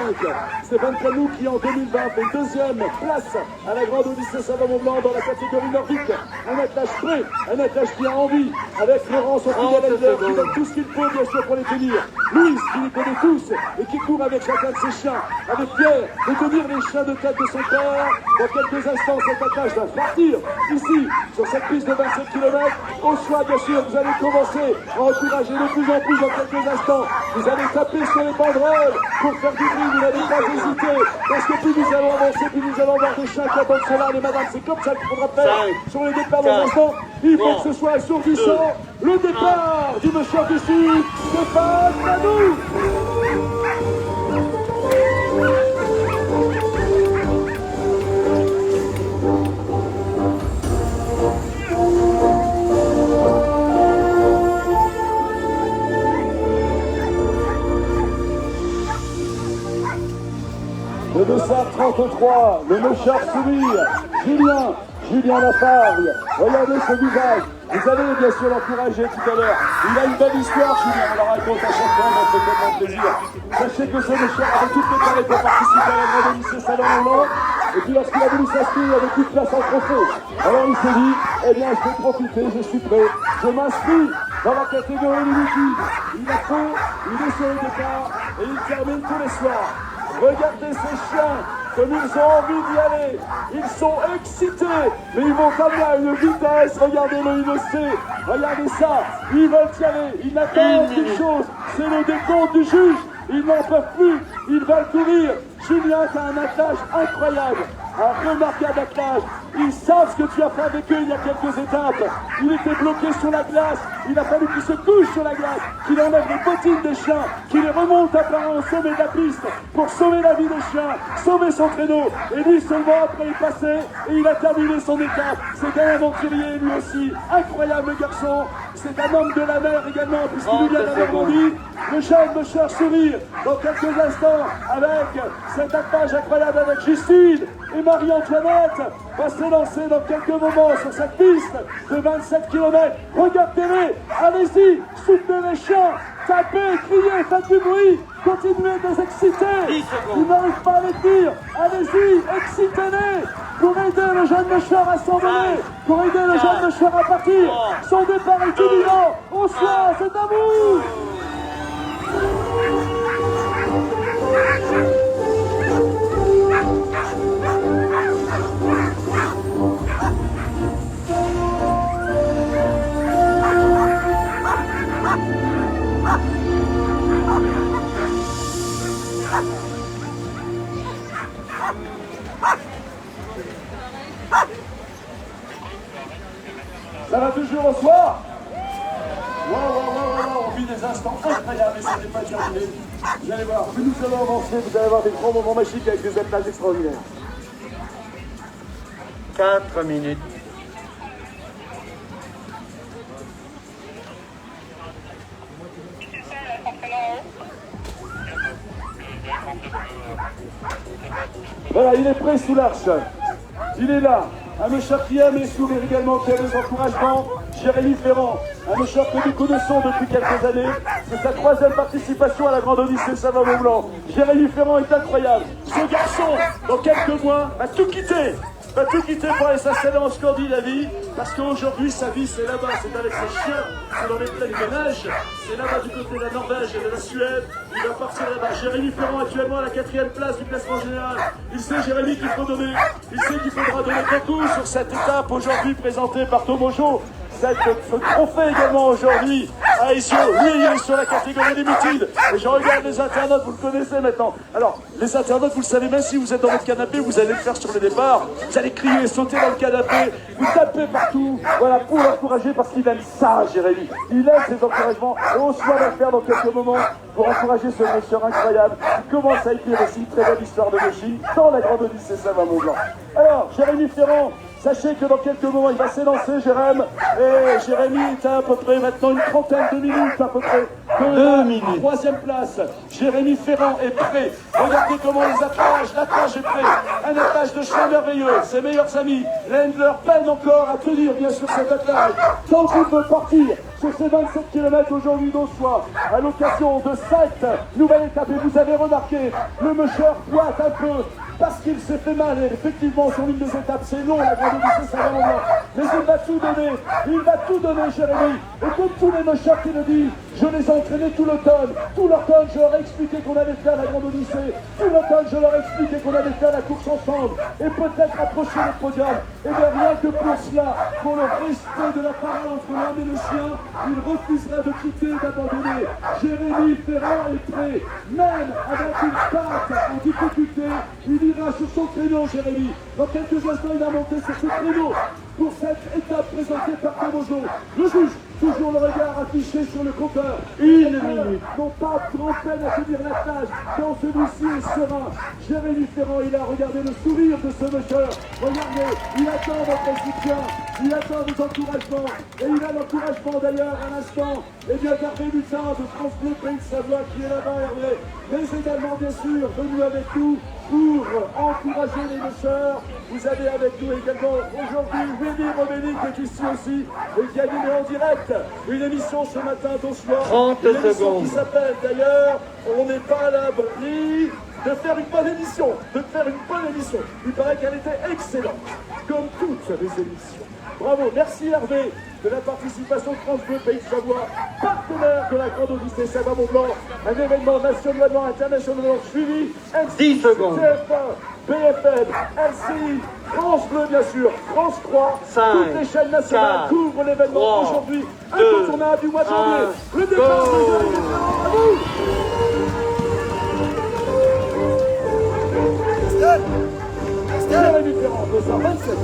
Stéphane Planou qui en 2020 fait deuxième place à la grande Odyssée Savoie-Mont-Blanc dans la catégorie nordique. Un attelage prêt, un attelage qui a envie, avec Laurent, son fidèle éleveur, qui donne tout ce qu'il faut bien sûr pour les tenir. Louise, qui les connaît tous et qui court avec chacun de ses chiens, avec Pierre, de tenir les chiens de tête de son père. Dans quelques instants, cet attelage va partir ici, sur cette piste de 27 km. Au choix, bien sûr, vous allez commencer à encourager de plus en plus dans quelques instants. Vous allez taper sur les banderoles pour faire du bruit, vous n'allez pas hésiter. Parce que plus nous allons avancer, plus nous allons avoir des chiens qui attendent cela, les madames. C'est comme ça qu'il faudra faire sur les départs dans un instant. Il faut que ce soit assourdissant. Le départ du monsieur du Sud, Stéphane Planou. Le 233, le Mouchard Sourire, Julien Lafargue, regardez ce visage, vous allez bien sûr l'encourager tout à l'heure. Il a une belle histoire, Julien, on la raconte à chaque fois, on fait tellement plaisir. Sachez que ce Mouchard avait tout préparé pour participer à la grande Odyssée Savoie-Mont-Blanc, et puis lorsqu'il a voulu s'inscrire, il y avait toute place en trophée. Alors il s'est dit, eh bien je vais profiter, je suis prêt, je m'inscris dans la catégorie Limited. Il a fait, il est sur le départ, et il termine tous les soirs. Regardez ces chiens, comme ils ont envie d'y aller. Ils sont excités, mais ils vont amener à une vitesse. Regardez-le, il le sait. Regardez ça, ils veulent y aller. Ils n'attendent qu'une chose, c'est le décompte du juge. Ils n'en peuvent plus, ils veulent courir. Julien, tu as un attelage incroyable, un remarquable attelage. Ils savent ce que tu as fait avec eux il y a quelques étapes. Il était bloqué sur la glace, il a fallu qu'il se couche sur la glace, qu'il enlève les bottines des chiens, qu'il les remonte à part au sommet de la piste pour sauver la vie des chiens, sauver son traîneau. Et lui seulement après il passait et il a terminé son étape. C'est un aventurier lui aussi, incroyable garçon. C'est un homme de la mer également puisqu'il vient d'Argentine. Le jeune Mouchard Sourire dans quelques instants avec cet attelage incroyable avec Justine et Marie-Antoinette va s'élancer dans quelques moments sur cette piste de 27 km. Regardez-les, allez-y, soutenez les chiens, tapez, criez, faites du bruit, continuez de les exciter. Ils n'arrivent pas à les tenir, allez-y, excitez-les pour aider le jeune Mouchard à s'envoler, pour aider le jeune Mouchard à partir. Son départ est imminent, au soir, c'est à vous. instant incroyables et ça n'est pas terminé. Vous allez voir, plus nous allons avancer, vous allez avoir des grands moments magiques avec des attelage extraordinaires. 4 minutes. Voilà, il est prêt sous l'arche. Il est là. Un méchant qui aime et sourire également, qui a des encouragements. Jérémy Ferrand, un méchant que nous connaissons depuis quelques années. C'est sa 3e participation à la Grande Odyssée Savoie-Mont-Blanc. Jérémy Ferrand est incroyable. Ce garçon, dans quelques mois, va tout quitter. Va tout quitter pour aller s'installer en Scandinavie, parce qu'aujourd'hui sa vie c'est là-bas, c'est avec ses chiens, c'est dans les plaines des neiges, c'est là-bas du côté de la Norvège et de la Suède, il va partir là-bas. Jérémy Ferrand actuellement à la 4e place du classement général. Il sait Jérémy qu'il faut donner, il sait qu'il faudra donner beaucoup sur cette étape aujourd'hui présentée par Tomojo. Ce trophée également aujourd'hui à Issio. Lui, il est sur la catégorie limited. Et je regarde les internautes, vous le connaissez maintenant. Alors, les internautes, vous le savez, même si vous êtes dans votre canapé, vous allez le faire sur le départ. Vous allez crier, sauter dans le canapé, vous tapez partout. Voilà, pour l'encourager parce qu'il aime ça, Jérémy. Il aime ses encouragements. Et on se va le faire dans quelques moments pour encourager ce méchant incroyable qui commence à écrire aussi une très belle histoire de Méchine dans la Grande Odyssée Savoie-Mont-Blanc. Alors, Jérémy Ferrand, sachez que dans quelques moments, il va s'élancer, Jérémy. Et Jérémy est à peu près maintenant une trentaine de minutes, à peu près. 2 minutes. 3e place. Jérémy Ferrand est prêt. Regardez comment les attelages, l'attelage est prêt. Un attelage de chien merveilleux. Ses meilleurs amis, l'Handler, peine encore à tenir bien sûr cet attelage. Tant qu'il veut partir sur ces 27 km aujourd'hui d'Ossois, à l'occasion de cette nouvelle étape. Et vous avez remarqué, le musher boite un peu. Parce qu'il s'est fait mal, et effectivement, sur l'une des étapes, c'est long, la Grande Odyssée Savoie-Mont-Blanc. Mais il va tout donner, Jérémy. Et comme tous les mochers qui le disent, je les ai entraînés tout l'automne. Tout l'automne, je leur ai expliqué qu'on allait faire la Grande Odyssée. Tout l'automne, je leur ai expliqué qu'on allait faire la course ensemble. Et peut-être approcher le podium. Et bien, rien que pour cela, pour le respect de la parole entre l'homme et le chien, il refusera de quitter et d'abandonner. Jérémy Ferrand est prêt, même avec une patte en difficulté. Il ira sur son créneau, Jérémy. Dans quelques instants, il a monté sur ce créneau pour cette étape présentée par Tomojo. Le juge, toujours le regard affiché sur le compteur. 1 minute. N'ont pas grand peine à tenir la tâche quand celui-ci est serein. Jérémy Ferrand, il a regardé le sourire de ce monsieur. Regardez, il attend votre soutien, il attend vos encouragements. Et il a l'encouragement d'ailleurs à l'instant. Et bien Hervé Lutin de France Bleu Pays de Savoie qui est là-bas, Hervé. Mais également, bien sûr, venu avec nous pour encourager les mocheurs. Vous avez avec nous également aujourd'hui Willy Romélie qui est ici aussi et qui a animé en direct une émission ce matin d'Ossois. 30 une émission secondes. qui s'appelle d'ailleurs On n'est pas à l'abri de faire une bonne émission. Il paraît qu'elle était excellente, comme toutes les émissions. Bravo, merci Hervé de la participation de France Bleu Pays de Savoie, partenaire de la Grande Odyssée Savoie-Mont-Blanc, un événement nationalement, internationalement suivi. 10 secondes. TF1, BFM, LCI, France Bleu bien sûr, France 3, 5, toutes les chaînes nationales 4, couvrent l'événement 3, aujourd'hui, 2, incontournable du mois de janvier. 1, Le départ go. de Jérémy Ferrand, à vous. Jérémy Ferrand, 227.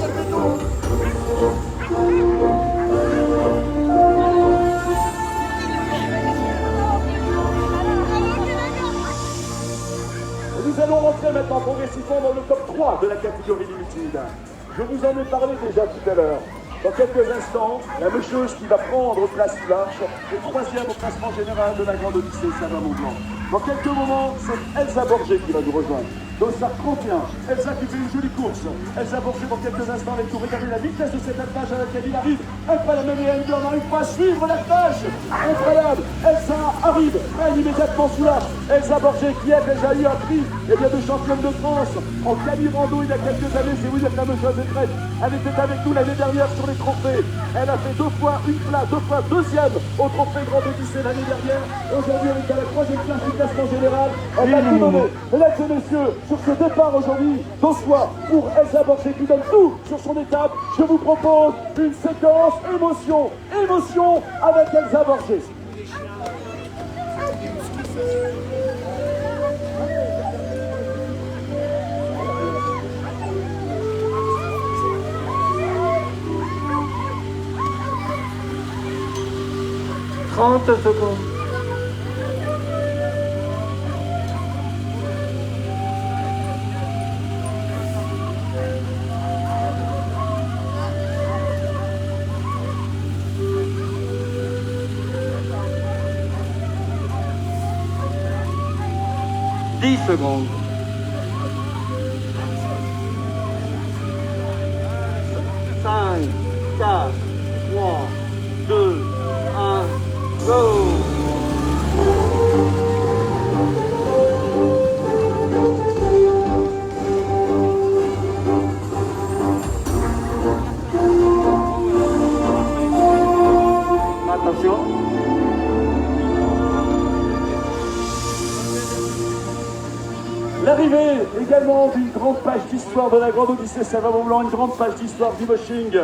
Nous allons rentrer maintenant progressivement dans le top 3 de la catégorie limited. Je vous en ai parlé déjà tout à l'heure. Dans quelques instants, la mécheuse qui va prendre place sous l'arche est 3e au classement général de la Grande Odyssée Savoie-Mont-Blanc. Dans quelques moments, c'est Elsa Borgé qui va nous rejoindre. Dossard 31, Elsa qui fait une jolie course. Elsa Borgé dans quelques instants avec tout. Regardez la vitesse de cet attelage à laquelle il arrive. Incroyable, même il n'arrive pas à suivre l'attelage. Incroyable, Elsa arrive, elle immédiatement sous l'arche. Elsa Borgé qui a déjà eu un prix de championne de France en Cali-Rando il y a quelques années. C'est vous dire que la mecheuse est prête. Elle était avec nous l'année dernière sur les trophées. Elle a fait 2 fois une place, 2 fois 2e au trophée Grande Odyssée l'année dernière. Aujourd'hui, elle est à la 3e place du classement général. Elle va tout donner. Mesdames et messieurs, sur ce départ aujourd'hui d'Ossois pour Elsa Borgé qui donne tout sur son étape, je vous propose une séquence émotion avec Elsa Borgé. Trente secondes. 10 secondes. 5, 4, 3, 2, 1, go! Attention. L'arrivée également d'une grande page d'histoire de la Grande Odyssée Savaron-Blanc, une grande page d'histoire du moshing,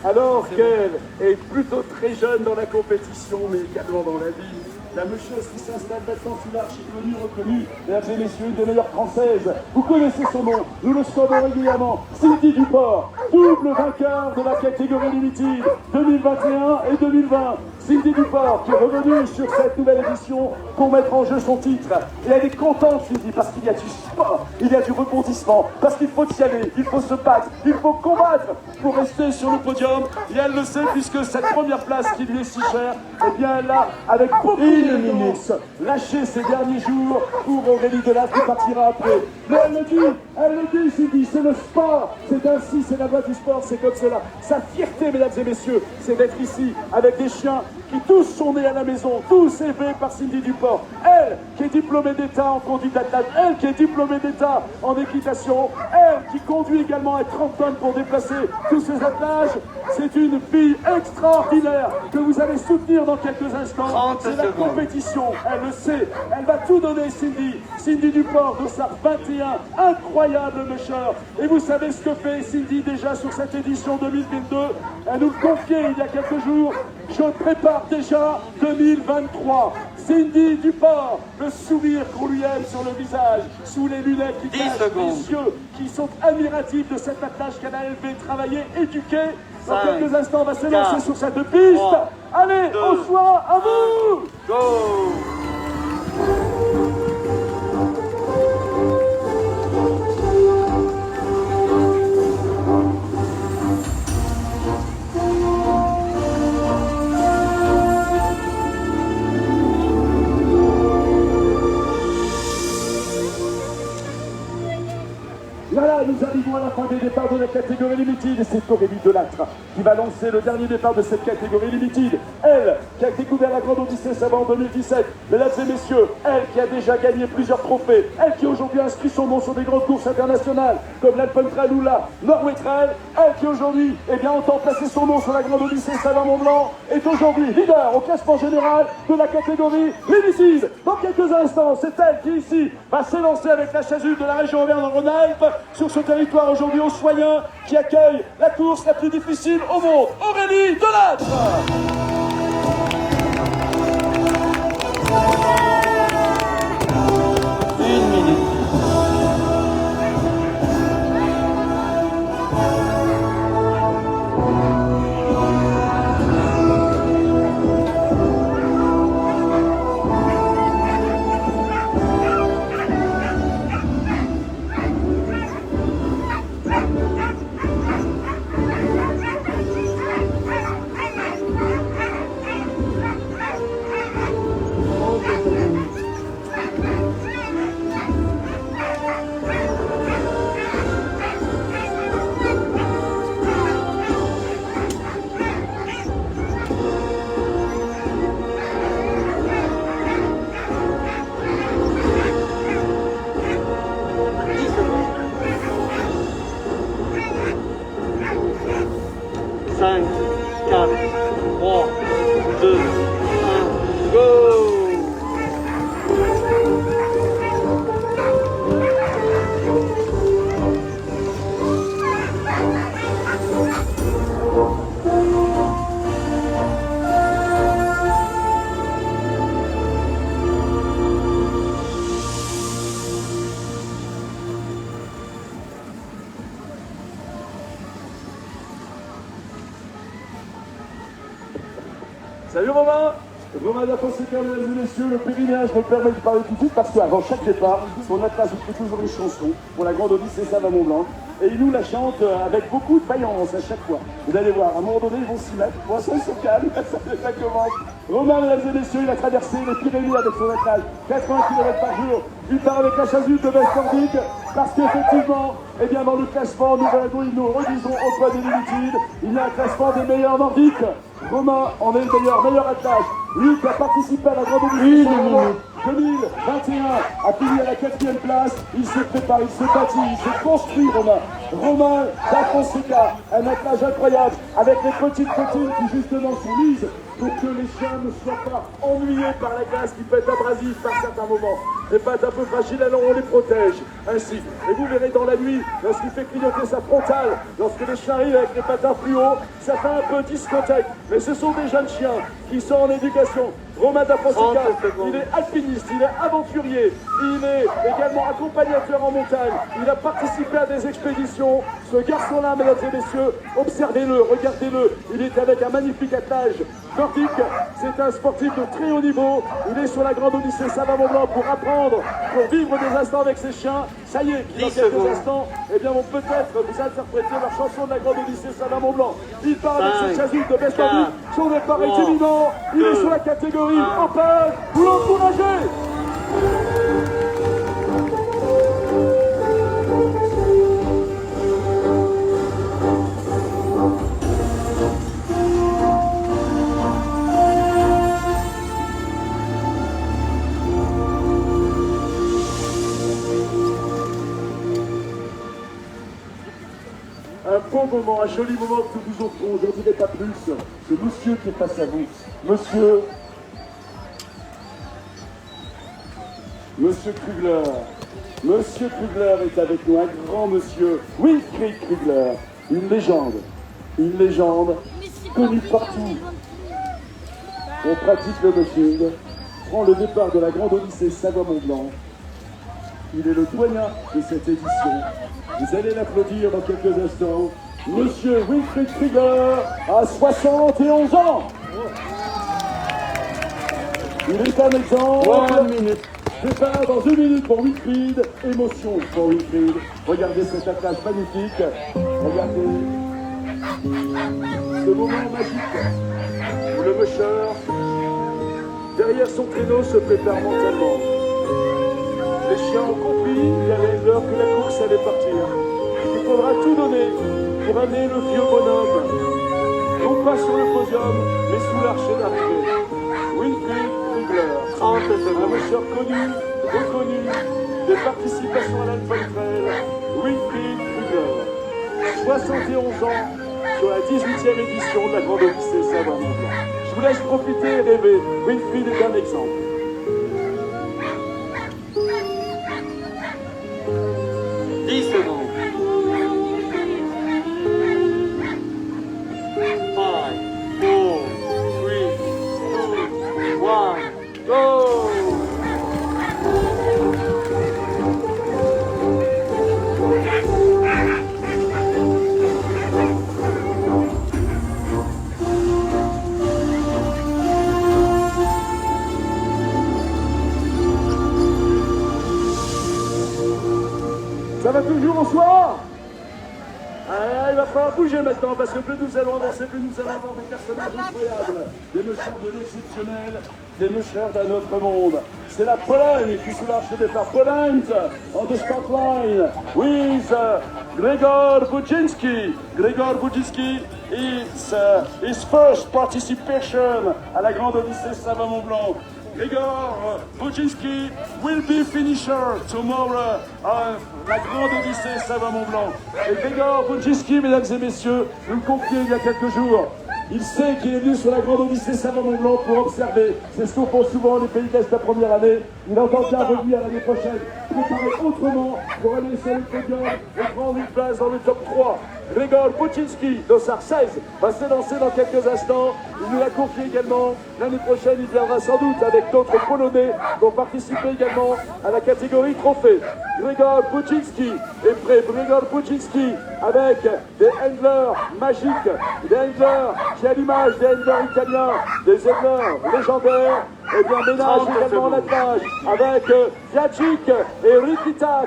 alors qu'elle est plutôt très jeune dans la compétition, mais également dans la vie. La moucheuse qui s'installe maintenant sous l'arche est connue, reconnue, mesdames et messieurs, une des meilleures françaises. Vous connaissez son nom, nous le scandons régulièrement. Cindy Duport, double vainqueur de la catégorie Limited 2021 et 2020. Cindy Duport qui est revenue sur cette nouvelle édition pour mettre en jeu son titre. Et elle est contente, Cindy, parce qu'il y a du sport, il y a du rebondissement, parce qu'il faut y aller, il faut se battre, il faut combattre pour rester sur le podium. Et elle le sait, puisque cette première place qui lui est si chère, eh bien elle l'a, avec beaucoup d'élégance, lâché ces derniers jours pour Aurélie Delattre qui partira après. Mais elle le dit, Cindy, c'est le sport, c'est ainsi, c'est la voie du sport, c'est comme cela. Sa fierté, mesdames et messieurs, c'est d'être ici avec des chiens qui tous sont nés à la maison, tous élevés par Cindy Duport. Elle qui est diplômée d'État en conduite d'athlète, elle qui est diplômée d'État en équitation, elle qui conduit également un 30 tonnes pour déplacer tous ces attelages. C'est une fille extraordinaire que vous allez soutenir dans quelques instants. C'est la compétition, elle le sait, elle va tout donner, Cindy. Cindy Duport, Dossard 21, incroyable musher. Et vous savez ce que fait Cindy déjà sur cette édition 2022? Elle nous le confiait il y a quelques jours. Je prépare déjà 2023. Cindy Duport, le sourire qu'on lui aime sur le visage, sous les lunettes qui cachent les yeux, qui sont admiratifs de cet attelage qu'elle a élevé, travaillé, éduqué. Dans quelques instants, on va se lancer sur cette piste. 3, allez, 2, au choix, à vous! Go! Voilà, nous arrivons à la fin des départs de la catégorie Limited et c'est Aurélie Delattre qui va lancer le dernier départ de cette catégorie Limited. Elle qui a découvert la Grande Odyssée Savaron en 2017, mesdames et messieurs, elle qui a déjà gagné plusieurs trophées, elle qui aujourd'hui inscrit son nom sur des grandes courses internationales comme l'Alpentrail ou la Norway Trail, elle qui aujourd'hui, entend placer son nom sur la Grande Odyssée Savaron-Blanc, est aujourd'hui leader au classement général de la catégorie Limited. Dans quelques instants, c'est elle qui ici va s'élancer avec la chasuble de la région Auvergne-Rhône-Alpes sur ce territoire aujourd'hui haussvoyen qui accueille la course la plus difficile au monde, Aurélie Delattre. Romain da Fonseca, mesdames et messieurs, le pèlerinage me permet de parler tout de suite parce qu'avant chaque départ, son atlas fait toujours une chanson pour la grande Odyssée Sava-Mont-Blanc. Et il nous la chante avec beaucoup de vaillance à chaque fois. Vous allez voir, à un moment donné, ils vont s'y mettre. Pour l'instant, ils sont calmes, ça commence. Romain, mesdames et messieurs, il a traversé les Pyrénées avec son atlas, 80 km par jour. Il part avec la chasuble de veste nordique, parce qu'effectivement, eh bien, dans le classement, nous redisons au poids des limites. Il y a un classement des meilleurs nordiques. Romain en est le meilleur attelage. Lui qui a participé à la grande Odyssée 2021 a fini à la 4e place. Il s'est préparé, il s'est bâti, il s'est construit, Romain. Romain da Fonseca, un attelage incroyable avec les petites bottines qui justement sont mises pour que les chiens ne soient pas ennuyés par la glace qui peut être abrasive par certains moments. Les pattes un peu fragiles, alors on les protège ainsi. Et vous verrez dans la nuit, lorsqu'il fait clignoter sa frontale, lorsque les chiens arrivent avec les patins plus hauts, ça fait un peu discothèque. Mais ce sont des jeunes chiens qui sont en éducation. Romain da Fonseca, il est alpiniste, il est aventurier, il est également accompagnateur en montagne, il a participé à des expéditions. Ce garçon-là, mesdames et messieurs, observez-le, regardez-le, il est avec un magnifique attelage nordique, c'est un sportif de très haut niveau, il est sur la grande Odyssée Sava-Mont-Blanc pour apprendre, pour vivre des instants avec ses chiens. Ça y est, dans quelques instants, eh bien, vont peut-être vous interpréter leur chanson de la grande Odyssée Sava-Mont-Blanc. Il part avec ses chasubles de veste nordique, son départ est imminent, il est sur la catégorie Open, vous l'encouragez. Un beau moment, un joli moment que nous vous offrons, je ne dirai pas plus. C'est monsieur qui est face à vous. Monsieur Krugler. Monsieur Krugler est avec nous, un grand monsieur. Wilfried Krugler, une légende connue partout. On pratique le moshing, prend le départ de la grande Odyssée Sava-Mont-Blanc. Il est le doyen de cette édition. Vous allez l'applaudir dans quelques instants. Monsieur Wilfried Krugler a 71 ans. Il est un exemple. Départ dans 1 minute pour Wilfried. Émotion pour Wilfried. Regardez cet attelage magnifique. Regardez ce moment magique où le musher, derrière son traîneau, se prépare mentalement. Les chiens ont compris, il y avait l'heure que la course allait partir. Il faudra tout donner pour amener le vieux bonhomme, non pas sur le podium, mais sous l'arche d'arrivée. Wilfried Krugler, un musher connu, reconnu, des participations à l'Alpine Trail. Wilfried Krugler, 71 ans, sur la 18e édition de la grande Odyssée Sava-Mont-Blanc. Je vous laisse profiter et rêver. Wilfried est un exemple. Ça va toujours au soir? Il va falloir bouger maintenant parce que plus nous allons avancer, plus nous allons avoir des personnages incroyables, des mushers de l'exceptionnel, des mushers d'un autre monde. C'est la Pologne qui sous l'arche de départ. Poland on the start line with Gregor Budzinski. Gregor Budzinski is his first participation à la grande Odyssée Sava-Mont-Blanc. Gregor Budzinski will be finisher tomorrow on la grande Odyssée Sava-Mont-Blanc. Et Gregor Budzinski, mesdames et messieurs, nous le confiait il y a quelques jours. Il sait qu'il est venu sur la grande Odyssée Sava-Mont-Blanc pour observer. C'est ce qu'on font souvent les pays d'Est la première année. Il entend bien revenir l'année prochaine, préparer autrement pour aller sur le podium et prendre une place dans le top 3. Grégor Puczynski, dossard 16, va s'élancer dans quelques instants. Il nous l'a confié également. L'année prochaine, il viendra sans doute avec d'autres Polonais qui ont participé également à la catégorie trophée. Grégor Puczynski est prêt. Grégor Puczynski avec des handlers magiques, des handlers qui à l'image des handlers italiens, des handlers légendaires. Et bien ménage également en attelage avec Jacek et Rikitat.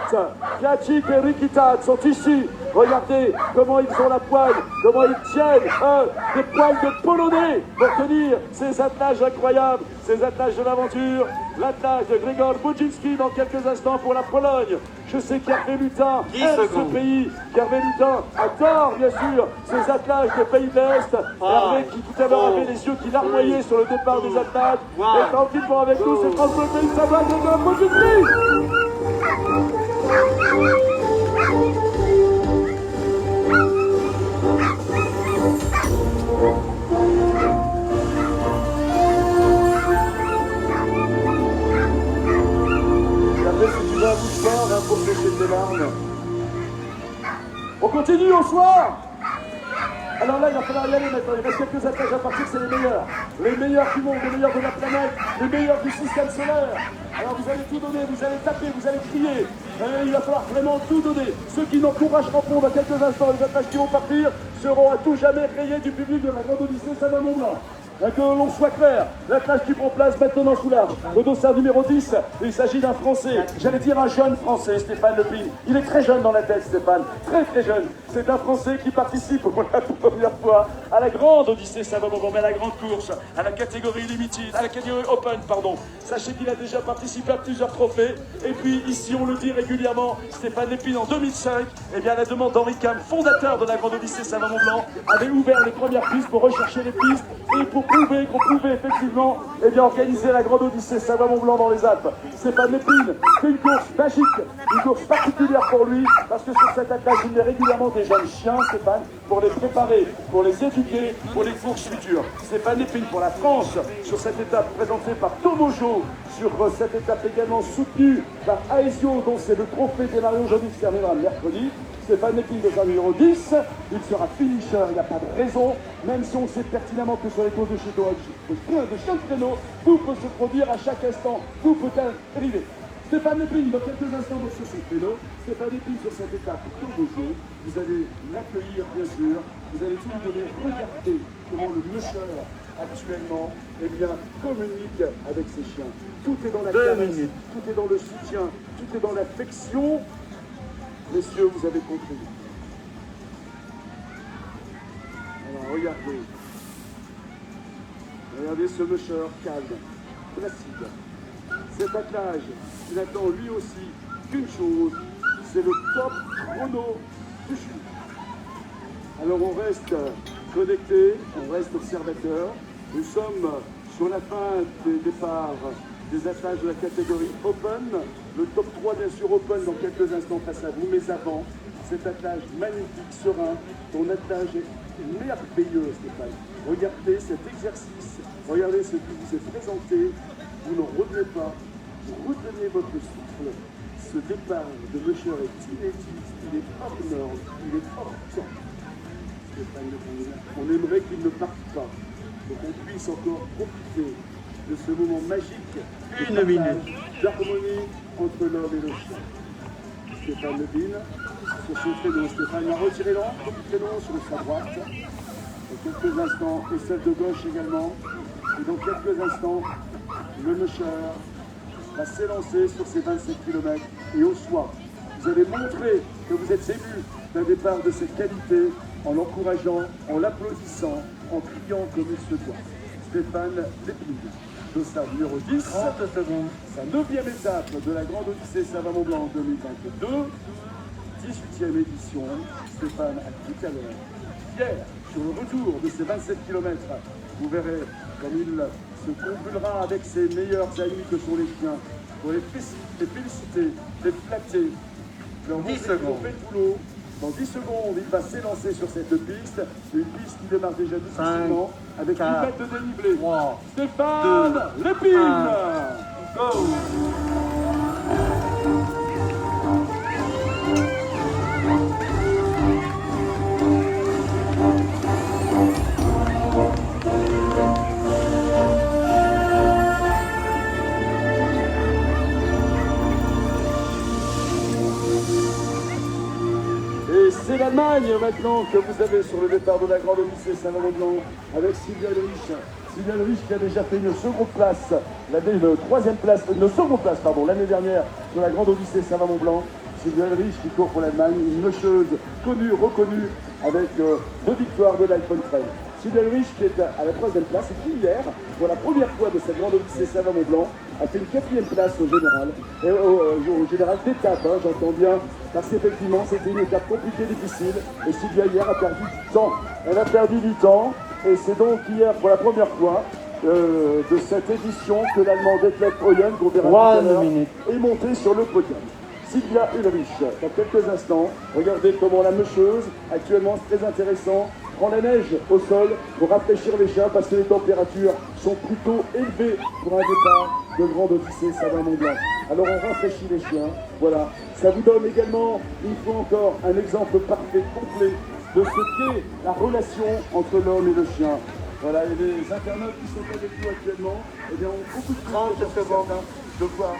Jacek et Rikitat sont ici. Regardez comment ils ont la poigne, comment ils tiennent des poignes de Polonais pour tenir ces attelages incroyables, ces attelages de l'aventure. L'attelage de Grégor Puczynski dans quelques instants pour la Pologne. Je sais qu'Hervé Lutin aime ce pays, qu'Hervé Lutin adore bien sûr ces attelages de pays de l'Est. Hervé qui tout à l'heure avait les yeux qui larmoyaient sur le départ des attelages. Et tranquillement avec nous, c'est France Bleu Pays Savoie, Grégor Puczynski. Pour sécher tes larmes. On continue au soir. Alors là, il va falloir y aller maintenant. Il reste quelques attaques à partir, c'est les meilleurs. Les meilleurs du monde, les meilleurs de la planète, les meilleurs du système solaire. Alors vous allez tout donner, vous allez taper, vous allez crier. Il va falloir vraiment tout donner. Ceux qui n'encourageront pas dans quelques instants, les attaques qui vont partir seront à tout jamais rayés du public de la Grande Odyssée Savoie-Mont-Blanc. Que l'on soit clair, l'attelage qui prend place maintenant sous l'arbre. Le dossard numéro 10, il s'agit d'un Français, j'allais dire un jeune Français, Stéphane Lepine. Il est très jeune dans la tête, Stéphane, très très jeune. C'est un Français qui participe pour la première fois à la Grande Odyssée Savoie-Mont-Blanc, mais à la grande course, à la catégorie Limited, à la catégorie Open, pardon. Sachez qu'il a déjà participé à plusieurs trophées. Et puis ici, on le dit régulièrement, Stéphane Lepine en 2005, eh bien à la demande d'Henri Cam, fondateur de la Grande Odyssée Savoie-Mont-Blanc, avait ouvert les premières pistes pour rechercher les pistes et pour prouver qu'on pouvait effectivement organiser la Grande Odyssée Savoie-Mont-Blanc dans les Alpes. Stéphane Lepine fait une course magique, une course particulière pour lui, parce que sur cette attelage, il met régulièrement des jeunes chiens, Stéphane, pour les préparer, pour les éduquer, pour les courses futures. Stéphane Lepine pour la France, sur cette étape présentée par Tomojo, sur cette étape également soutenue par Aesio, dont c'est le trophée des Marion Jody qui terminera mercredi. Stéphane Lepine de sa numéro 10, il sera finisher, il n'y a pas de raison, même si on sait pertinemment que sur les courses de chaque créneau, tout peut se produire à chaque instant, tout peut arriver. Stéphane Lepine, dans quelques instants sur ce créneau, Stéphane Lepine sur cette étape tout beau jeu, vous allez l'accueillir bien sûr, vous allez tout lui donner, regardez comment le musher actuellement communique avec ses chiens. Tout est dans la caresse, tout est dans le soutien, tout est dans l'affection. Messieurs, vous avez compris. Alors, regardez. Regardez ce musher calme, placide. Cet attelage, il attend lui aussi qu'une chose, c'est le top chrono du chute. Alors on reste connecté, on reste observateur. Nous sommes sur la fin des départs des attaches de la catégorie Open. Le top 3 bien sûr Open dans quelques instants face à vous, mais avant, cet attelage magnifique, serein, ton attelage est merveilleux, Stéphane. Regardez cet exercice, regardez ce qui vous est présenté, vous n'en revenez pas, vous retenez votre souffle. Ce départ de Musher est inédit, il est hors norme, il est hors temps. Stéphane Lepine, on aimerait qu'il ne parte pas, pour qu'on puisse encore profiter de ce moment magique, une minute d'harmonie entre l'homme et le chien. Stéphane Lepine, sur son créneau, Stéphane a retiré l'encre du créneau sur sa droite. Dans quelques instants, et celle de gauche également. Et dans quelques instants, le Musher va s'élancer sur ces 27 km. Et au soir, vous allez montrer que vous êtes ému d'un départ de cette qualité en l'encourageant, en l'applaudissant, en criant comme il se doit. Stéphane Lepine, dossard numéro 10, 30 secondes. Sa 9e étape de la Grande Odyssée Savoie-Mont-Blanc 2022, 18e édition. Stéphane a tout à l'heure, hier, sur le retour de ces 27 km, vous verrez comme il se convulsera avec ses meilleurs amis que sont les chiens, pour les féliciter, les flatter, leur montrer qu'ils ont fait le boulot. Dans 10 secondes, il va s'élancer sur cette piste, une piste qui démarre déjà difficilement, avec 1 mètre de dénivelé. Stéphane Lepine, go! l'Allemagne maintenant que vous avez sur le départ de la Grande Odyssée Saint-Laurent-Blanc avec Sylvia Ulrich. Sylvia Ulrich qui a déjà fait une seconde place, l'année dernière sur la Grande Odyssée Saint-Laurent-Blanc. Sylvia Ulrich qui court pour l'Allemagne, une nocheuse connue, reconnue avec 2 victoires de l'Alpentrail. Sylvia Ulrich qui est à la 3e place et qui hier, pour la première fois de cette Grande Odyssée Saint-Laurent-Blanc, a fait une 4e place au général, et au général d'étape, hein, j'entends bien, parce qu'effectivement c'était une étape compliquée, difficile, et Sylvia hier a perdu du temps. Elle a perdu du temps, et c'est donc hier pour la première fois de cette édition que l'Allemand Detlef Oyen, qu'on verra tout à l'heure, est monté sur le podium. Sylvia Ulrich, dans quelques instants, regardez comment la meucheuse, actuellement c'est très intéressant, prend la neige au sol pour rafraîchir les chiens parce que les températures sont plutôt élevées pour un départ de Grande Odyssée Saint-Laurent-Blanc. Alors on rafraîchit les chiens, voilà. Ça vous donne également, une fois encore, un exemple parfait, complet de ce qu'est la relation entre l'homme et le chien. Voilà, et les internautes qui sont avec nous actuellement, eh bien, ont beaucoup de plaisir de voir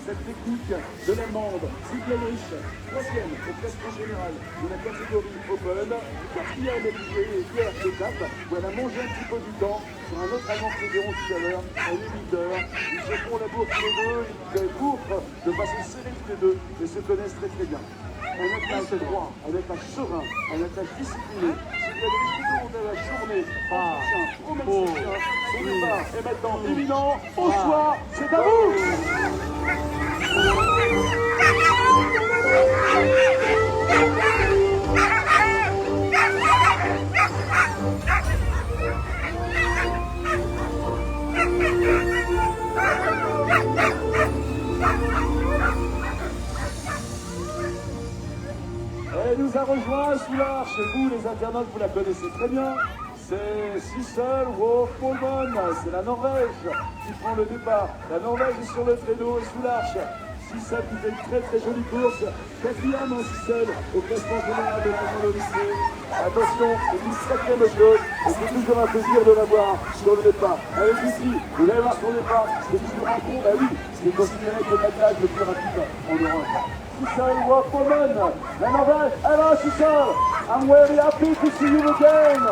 cette technique de l'Allemande Sylvia Ulrich, 3e au classement général de la catégorie Open, 4e étape où elle a mangé un petit peu du temps sur un autre Allemand que nous verrons tout à l'heure, elle est leader. Ils se font la bourre tous les deux, ils courent de façon serrée tous les deux, et se connaissent très très bien. Un attelage droit, un attelage serein, un attelage discipliné. Sylvia Ulrich tout au long de la journée, au Mexicain, son départ est maintenant imminent, au choix, c'est à vous! Elle nous a rejoint Soulard, chez vous les internautes, vous la connaissez très bien. C'est Sissel Wolf-Polman, c'est la Norvège qui prend le départ. La Norvège est sur le traîneau et sous l'arche. Sissel qui fait une très très jolie course. 4e en Sissel au classement général de la Grande Odyssée. Attention, c'est une sacrée chose et c'est toujours un plaisir de la voir sur le départ. Avec ici, vous allez voir son départ, c'est toujours un bon, bah oui, c'est considéré comme l'attaque le plus rapide en Europe. Sissel Wolf-Polman, la Norvège, elle va Sissel. I'm very happy to see you again.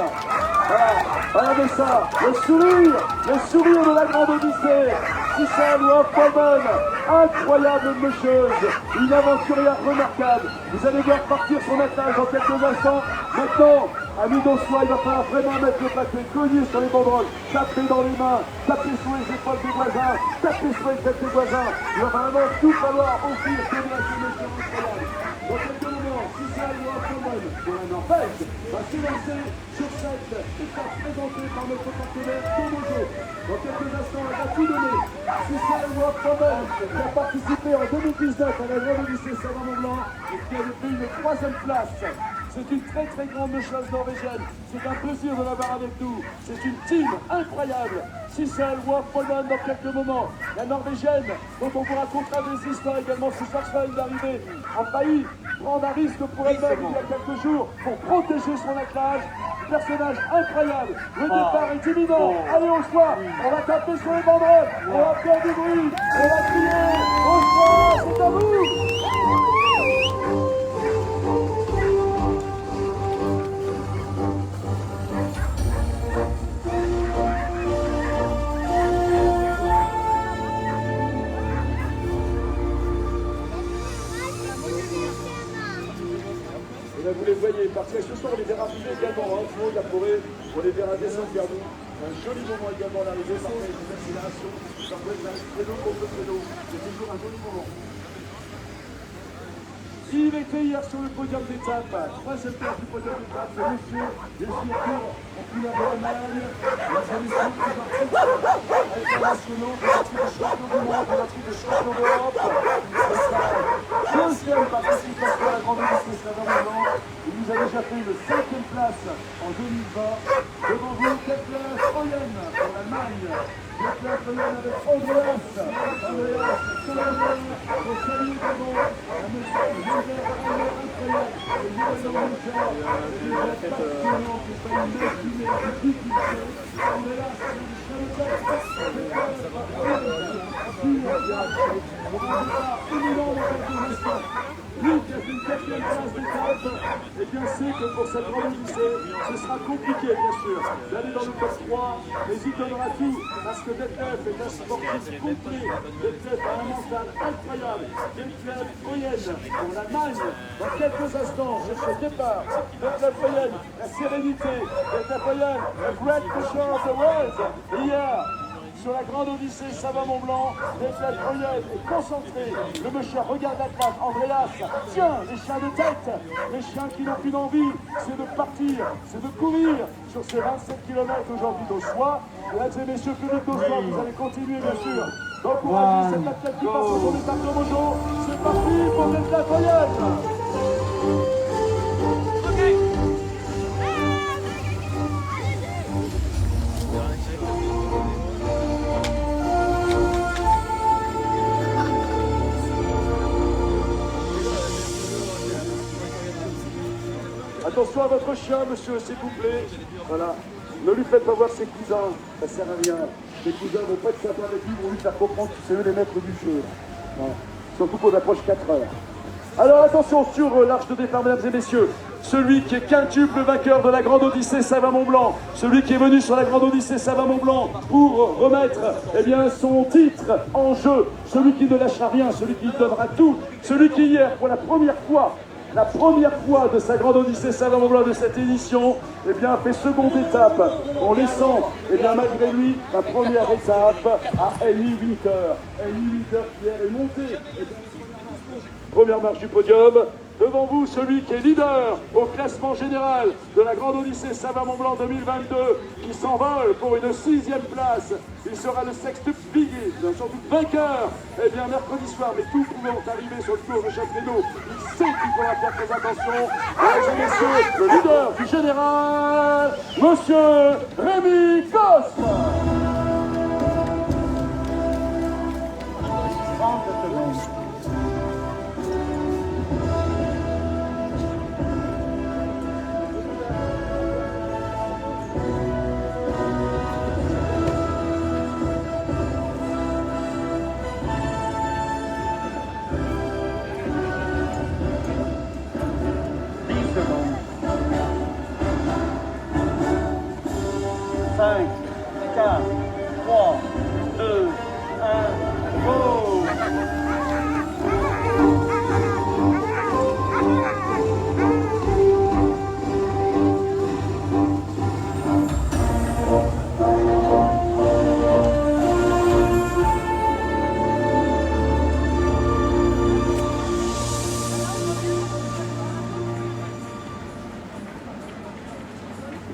Voilà, regardez ça, le sourire de la Grande Odyssée. Sissel Wolf-Polman, incroyable meucheuse, une aventurière remarquable. Vous allez voir partir son attelage dans quelques instants. Maintenant, ami d'Ossois, il va falloir vraiment mettre le paquet, cogner sur les banderoles, taper dans les mains, taper sur les épaules des voisins, taper sur les têtes des voisins. Il va vraiment tout falloir offrir que de la meucheuse incroyable. Dans quelques moments, Sissel Wolf-Polman de la Norvège va s'élancer sur cette étape présentée par notre partenaire Tomojo. Dans quelques instants, elle va tout donner. Sissel Wolf-Polman qui a participé en 2019 à la Grande Odyssée Saint-Laurent-Blanc et qui a fait une 3e place. C'est une très très grande meucheuse norvégienne. C'est un plaisir de l'avoir avec nous. C'est une team incroyable. Sissel Wolf-Polman dans quelques moments. La Norvégienne, dont on vous racontera des histoires également sur chaque fois d'arrivée, a failli prendre un risque pour elle-même il y a quelques jours pour protéger son attelage. Personnage incroyable. Le départ est imminent. Allez, au choix. On va taper sur les banderoles. On va faire du bruit. On va crier. Au choix, c'est à vous. Et là, vous les voyez partir. Ce soir, on les verra arriver également, hein, du haut de la forêt. On les verra descendre vers nous. Un joli moment également d'arrivée, parfois une accélération. Parfois, il arrive traîneau contre traîneau. C'est toujours un joli moment. Il était hier sur le podium d'étape, 3e place du podium d'étape, c'est monsieur, bien sûr, en couleur de l'Allemagne, les émissions qui participent internationaux, des titres de champion du monde, des titres de champion d'Europe. C'est sa 2e participation à la Grande Odyssée Saint-Laurent. Il nous a déjà fait une 5e place en 2020. Devant vous, Detlef Oyen pour l'Allemagne. Detlef Oyen avec Andreas. Andreas, Solander, au salut de bon, la monsieur. lui qui a fait une quatrième place d'étape, eh bien sait que pour cette grande odyssée, ce sera compliqué bien sûr d'aller dans le top 3, mais il donnera tout parce que Detlef est un sportif complet. Detlef a un mental incroyable. Detlef Oyen pour l'Allemagne. Dans quelques instants, sur ce départ, Detlef Oyen, la sérénité. Detlef Oyen, a great picture of the world. Hier, sur la grande odyssée Sava-Mont-Blanc, Detlef Oyen est concentré. Le monsieur regarde l'athlète, Andreas. Tiens, les chiens de tête, les chiens qui n'ont qu'une envie, c'est de partir, c'est de courir sur ces 27 km aujourd'hui d'Ossois. Mesdames et messieurs, Philippe d'Ossois, vous allez continuer bien sûr d'encourager cette athlète qui passe au départ de Mojo. C'est parti pour Detlef Oyen. Attention à votre chien, monsieur, s'il vous plaît. Voilà. Ne lui faites pas voir ses cousins. Ça sert à rien. Les cousins vont pas être sympas avec lui, vont lui faire comprendre que c'est eux les maîtres du jeu. Voilà. Surtout qu'on approche 4 heures. Alors attention sur l'arche de départ, mesdames et messieurs. Celui qui est quintuple vainqueur de la Grande Odyssée Sava-Mont-Blanc, celui qui est venu sur la Grande Odyssée Sava-Mont-Blanc pour remettre son titre en jeu, celui qui ne lâchera rien, celui qui donnera tout, celui qui hier, pour la première fois de sa Grande Odyssée Sava-Mont-Blanc de cette édition, eh bien, fait seconde étape en laissant, eh bien, malgré lui, la première étape à Ellie Winter. Ellie Winter qui est montée. Première marche du podium. Devant vous, celui qui est leader au classement général de la Grande Odyssée Sava-Mont-Blanc 2022, qui s'envole pour une 6e place. Il sera le sextuple surtout vainqueur. Eh bien, mercredi soir, mais tout pouvant arriver sur le tour de Châtelet-d'Eau, il sait qu'il faudra faire très attention. Mesdames et messieurs, le leader du général, monsieur Rémi Coste.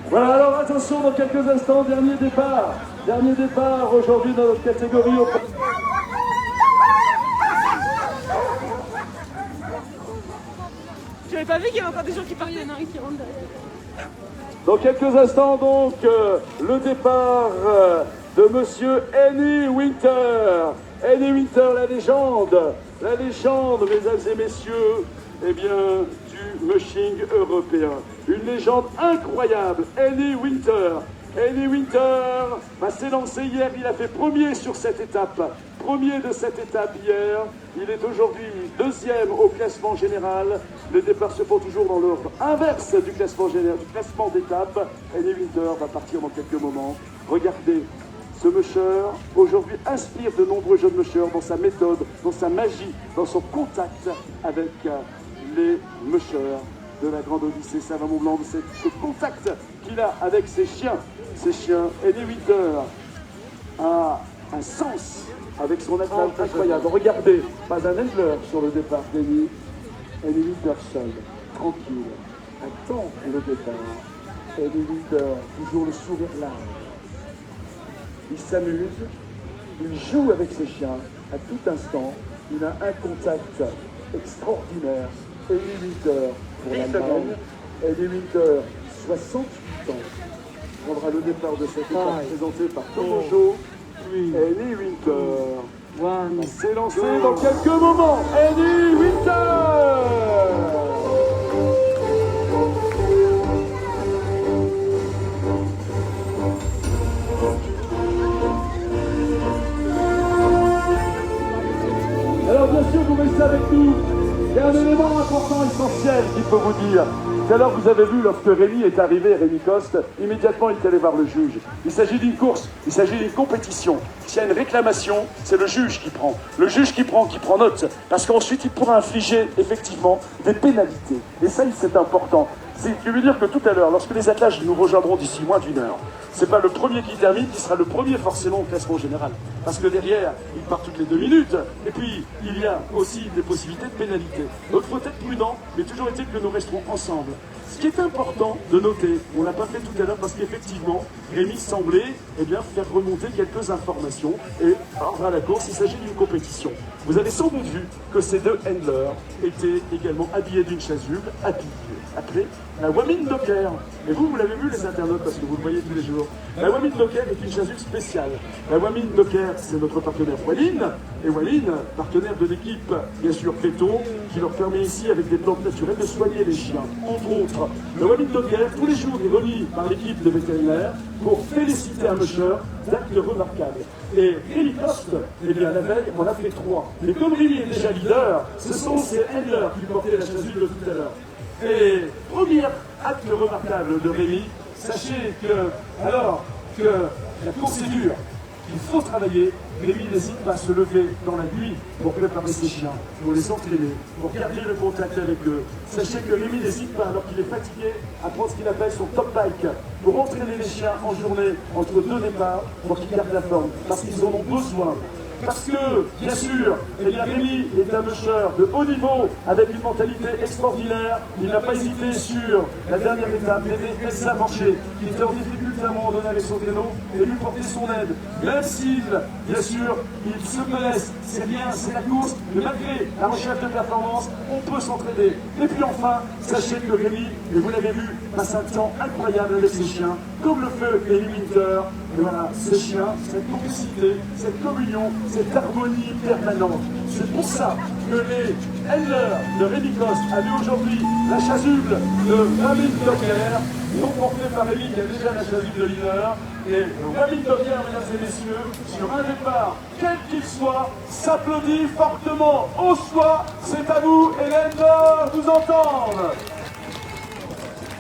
Voilà, alors attention, dans quelques instants, dernier départ aujourd'hui dans notre catégorie. J'avais pas vu qu'il y avait encore des gens qui partaient, non, qui rentrent derrière. Dans quelques instants, donc, le départ de monsieur Annie Winter. Annie Winter, la légende, mesdames et messieurs, eh bien, du mushing européen. Une légende incroyable, Annie Winter. Annie Winter s'est lancé hier, il a fait premier sur cette étape. Premier de cette étape hier. Il est aujourd'hui 2e au classement général. Les départs se font toujours dans l'ordre inverse du classement général, du classement d'étape. Annie Winter va partir dans quelques moments. Regardez, ce musher aujourd'hui inspire de nombreux jeunes mushers dans sa méthode, dans sa magie, dans son contact avec les mushers de la Grande Odyssée Sava-Mont-Blanc, ce contact qu'il a avec ses chiens. Annie Winter a un sens avec son athlète incroyable. Regardez, pas un handler sur le départ d'Annie. Annie Winter seul, tranquille, attend le départ. Annie Winter, toujours le sourire large. Il s'amuse, il joue avec ses chiens à tout instant. Il a un contact extraordinaire. Annie Winter pour l'Allemagne. Annie Winter, 68 ans, prendra le départ de cette étape présentée par Tomojo. Annie Winter s'est lancé dans quelques moments. Annie Winter. Alors bien sûr, vous restez avec nous. Et un élément important, essentiel, qu'il faut vous dire. Tout à l'heure, vous avez vu, lorsque Rémi est arrivé, Rémi Coste, immédiatement, il est allé voir le juge. Il s'agit d'une course, il s'agit d'une compétition. S'il y a une réclamation, c'est le juge qui prend. Le juge qui prend note. Parce qu'ensuite, il pourra infliger, effectivement, des pénalités. Et ça, c'est important. Ce qui veut dire que tout à l'heure, lorsque les attelages nous rejoindront d'ici moins d'une heure, c'est pas le premier qui termine qui sera le premier forcément au classement général. Parce que derrière, il part toutes les 2 minutes. Et puis, il y a aussi des possibilités de pénalité. Donc, il faut être prudent, mais toujours est-il que nous resterons ensemble. Ce qui est important de noter, on ne l'a pas fait tout à l'heure parce qu'effectivement, Rémi semblait faire remonter quelques informations. Et à la course, il s'agit d'une compétition. Vous avez sans doute vu que ces 2 handlers étaient également habillés d'une chasuble, appelée la Womin Docker. Et vous l'avez vu les internautes parce que vous le voyez tous les jours. La Womin Docker est une chasuble spéciale. La Womin Docker, c'est notre partenaire Walin. Et Walin, partenaire de l'équipe, bien sûr, Veto, qui leur permet ici, avec des plantes naturelles, de soigner les chiens. Entre autres, la Womin Docker, tous les jours, est remis par l'équipe de vétérinaires pour féliciter un musher d'actes remarquables. Et Rémi Coste, la veille, on en a fait 3. Mais comme Rémi est déjà leader, ce sont ces handlers qui portaient la chasuble de tout à l'heure. Et premier acte remarquable de Rémi, sachez que, alors que la procédure qu'il faut travailler, Rémi n'hésite pas à se lever dans la nuit pour préparer ses chiens, pour les entraîner, pour garder le contact avec eux. Sachez que Rémi n'hésite pas, alors qu'il est fatigué, à prendre ce qu'il appelle son top bike pour entraîner les chiens en journée entre 2 départs pour qu'ils gardent la forme, parce qu'ils en ont besoin. Parce que, bien sûr, Rémi est un musher de haut niveau, avec une mentalité extraordinaire. Il n'a pas hésité sur la dernière étape, d'aider Elsa Marché, qui était en difficulté à un moment donné avec son vélo, et lui porter son aide. Même s'il, bien sûr, il se blesse, c'est rien, c'est la course, mais malgré la recherche de performance, on peut s'entraider. Et puis enfin, sachez que Rémi, et vous l'avez vu, passe un temps incroyable avec ses chiens, comme le fait Elie Winter. Et voilà, ces chiens, cette complicité, cette communion, cette harmonie permanente. C'est pour ça que les handlers de Rémi Coste avaient aujourd'hui la chasuble de Womin Docker, non portée par Rémi qui a déjà la chasuble de leader. Et Womin Docker, mesdames et messieurs, sur un départ, quel qu'il soit, s'applaudit fortement. Au choix, c'est à vous et les handlers nous entendent.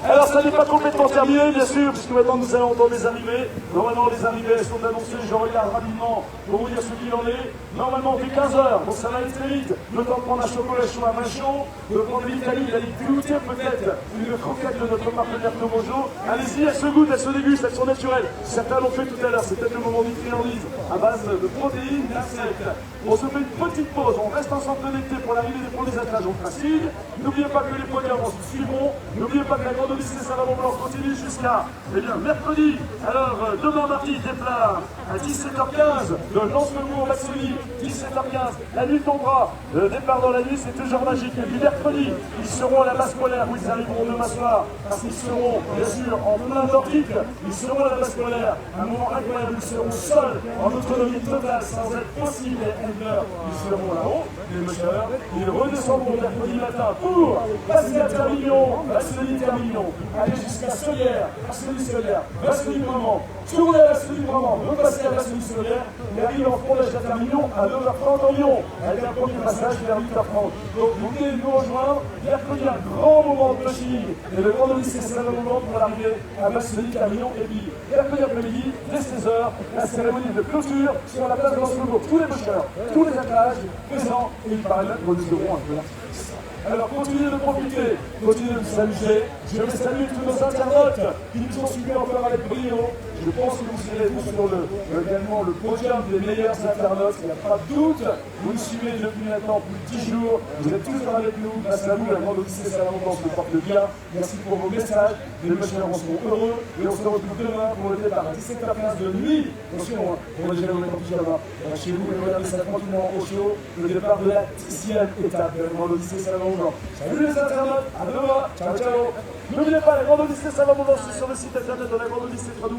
Alors ça n'est pas complètement terminé, bien sûr, puisque maintenant nous allons entendre les arrivées. Normalement les arrivées sont annoncées, je regarde rapidement pour vous dire ce qu'il en est. Normalement on fait 15 heures, donc ça va aller très vite. Le temps de prendre un chocolat chaud à main chaud, de prendre des vitamines, d'aller goûter peut-être une croquette de notre partenaire Tomojo. Allez-y, elles se goûtent, elles se dégustent, elles sont naturelles. Certains l'ont fait tout à l'heure, c'est peut-être le moment d'une friandise à base de protéines, d'insectes. On se fait une petite pause, on reste ensemble connectés pour l'arrivée des premiers attaches en facile. N'oubliez pas que les podiums en suivront. N'oubliez pas que la grande Odyssée Salamon Blanc continue jusqu'à mercredi. Alors demain mardi, départ à 17h15 de Lance-le-Mou au Maximi, 17h15. La nuit tombera. Le départ dans la nuit, c'est toujours magique. Et puis mercredi, ils seront à la base polaire où ils arriveront demain soir. Parce qu'ils seront, bien sûr, en plein nordique. Ils seront à la base polaire. Un moment incroyable. Ils seront seuls, en autonomie totale, sans être possible. Ils seront là-haut, les moteurs. Ils redescendront mercredi matin pour passer à Termillon, Vassely-Termillon, aller jusqu'à Solière, Vassely-Solière, Vassely-Bremont, tourner à Vassely-Bremont, repasser à Vassely-Solière et arriver en frondage à Termillon à 9h30 en Lyon, avec un premier passage vers 8h30. Donc vous venez nous rejoindre, mercredi un grand moment de coaching et le grand Odyssée Salamon Blanc pour l'arrivée à Vassely-Termillon et puis mercredi après-midi, dès 16h, la cérémonie de clôture sur la place de Lance-le-Mou. Tous les mocheurs, tous les attaches présents et il paraît même que nous aurons un peu la fête. Alors continuez de profiter, continuez de vous amuser. Je vais saluer tous nos internautes qui nous ont suivis encore avec brio. Je pense que vous serez sur également le podium des meilleurs internautes, il n'y a pas de doute. Vous nous suivez depuis maintenant plus de 10 jours. Vous êtes toujours avec nous. Grâce à vous, la grande Odyssée Salamon Blanc se porte bien. Merci pour vos messages. Les messieurs en seront heureux. Et on se retrouve demain pour le départ à 17h15 de nuit. Attention, on va déjà vous mettre en pyjama. Chez vous, et regardez ça tranquillement au chaud. Le départ de la 10e étape de la grande Odyssée Salamon Blanc. Salut les internautes, à demain, ciao ciao. N'oubliez pas, la grande Odyssée Salamon Blanc sur le site internet de la grande Odyssée 3W.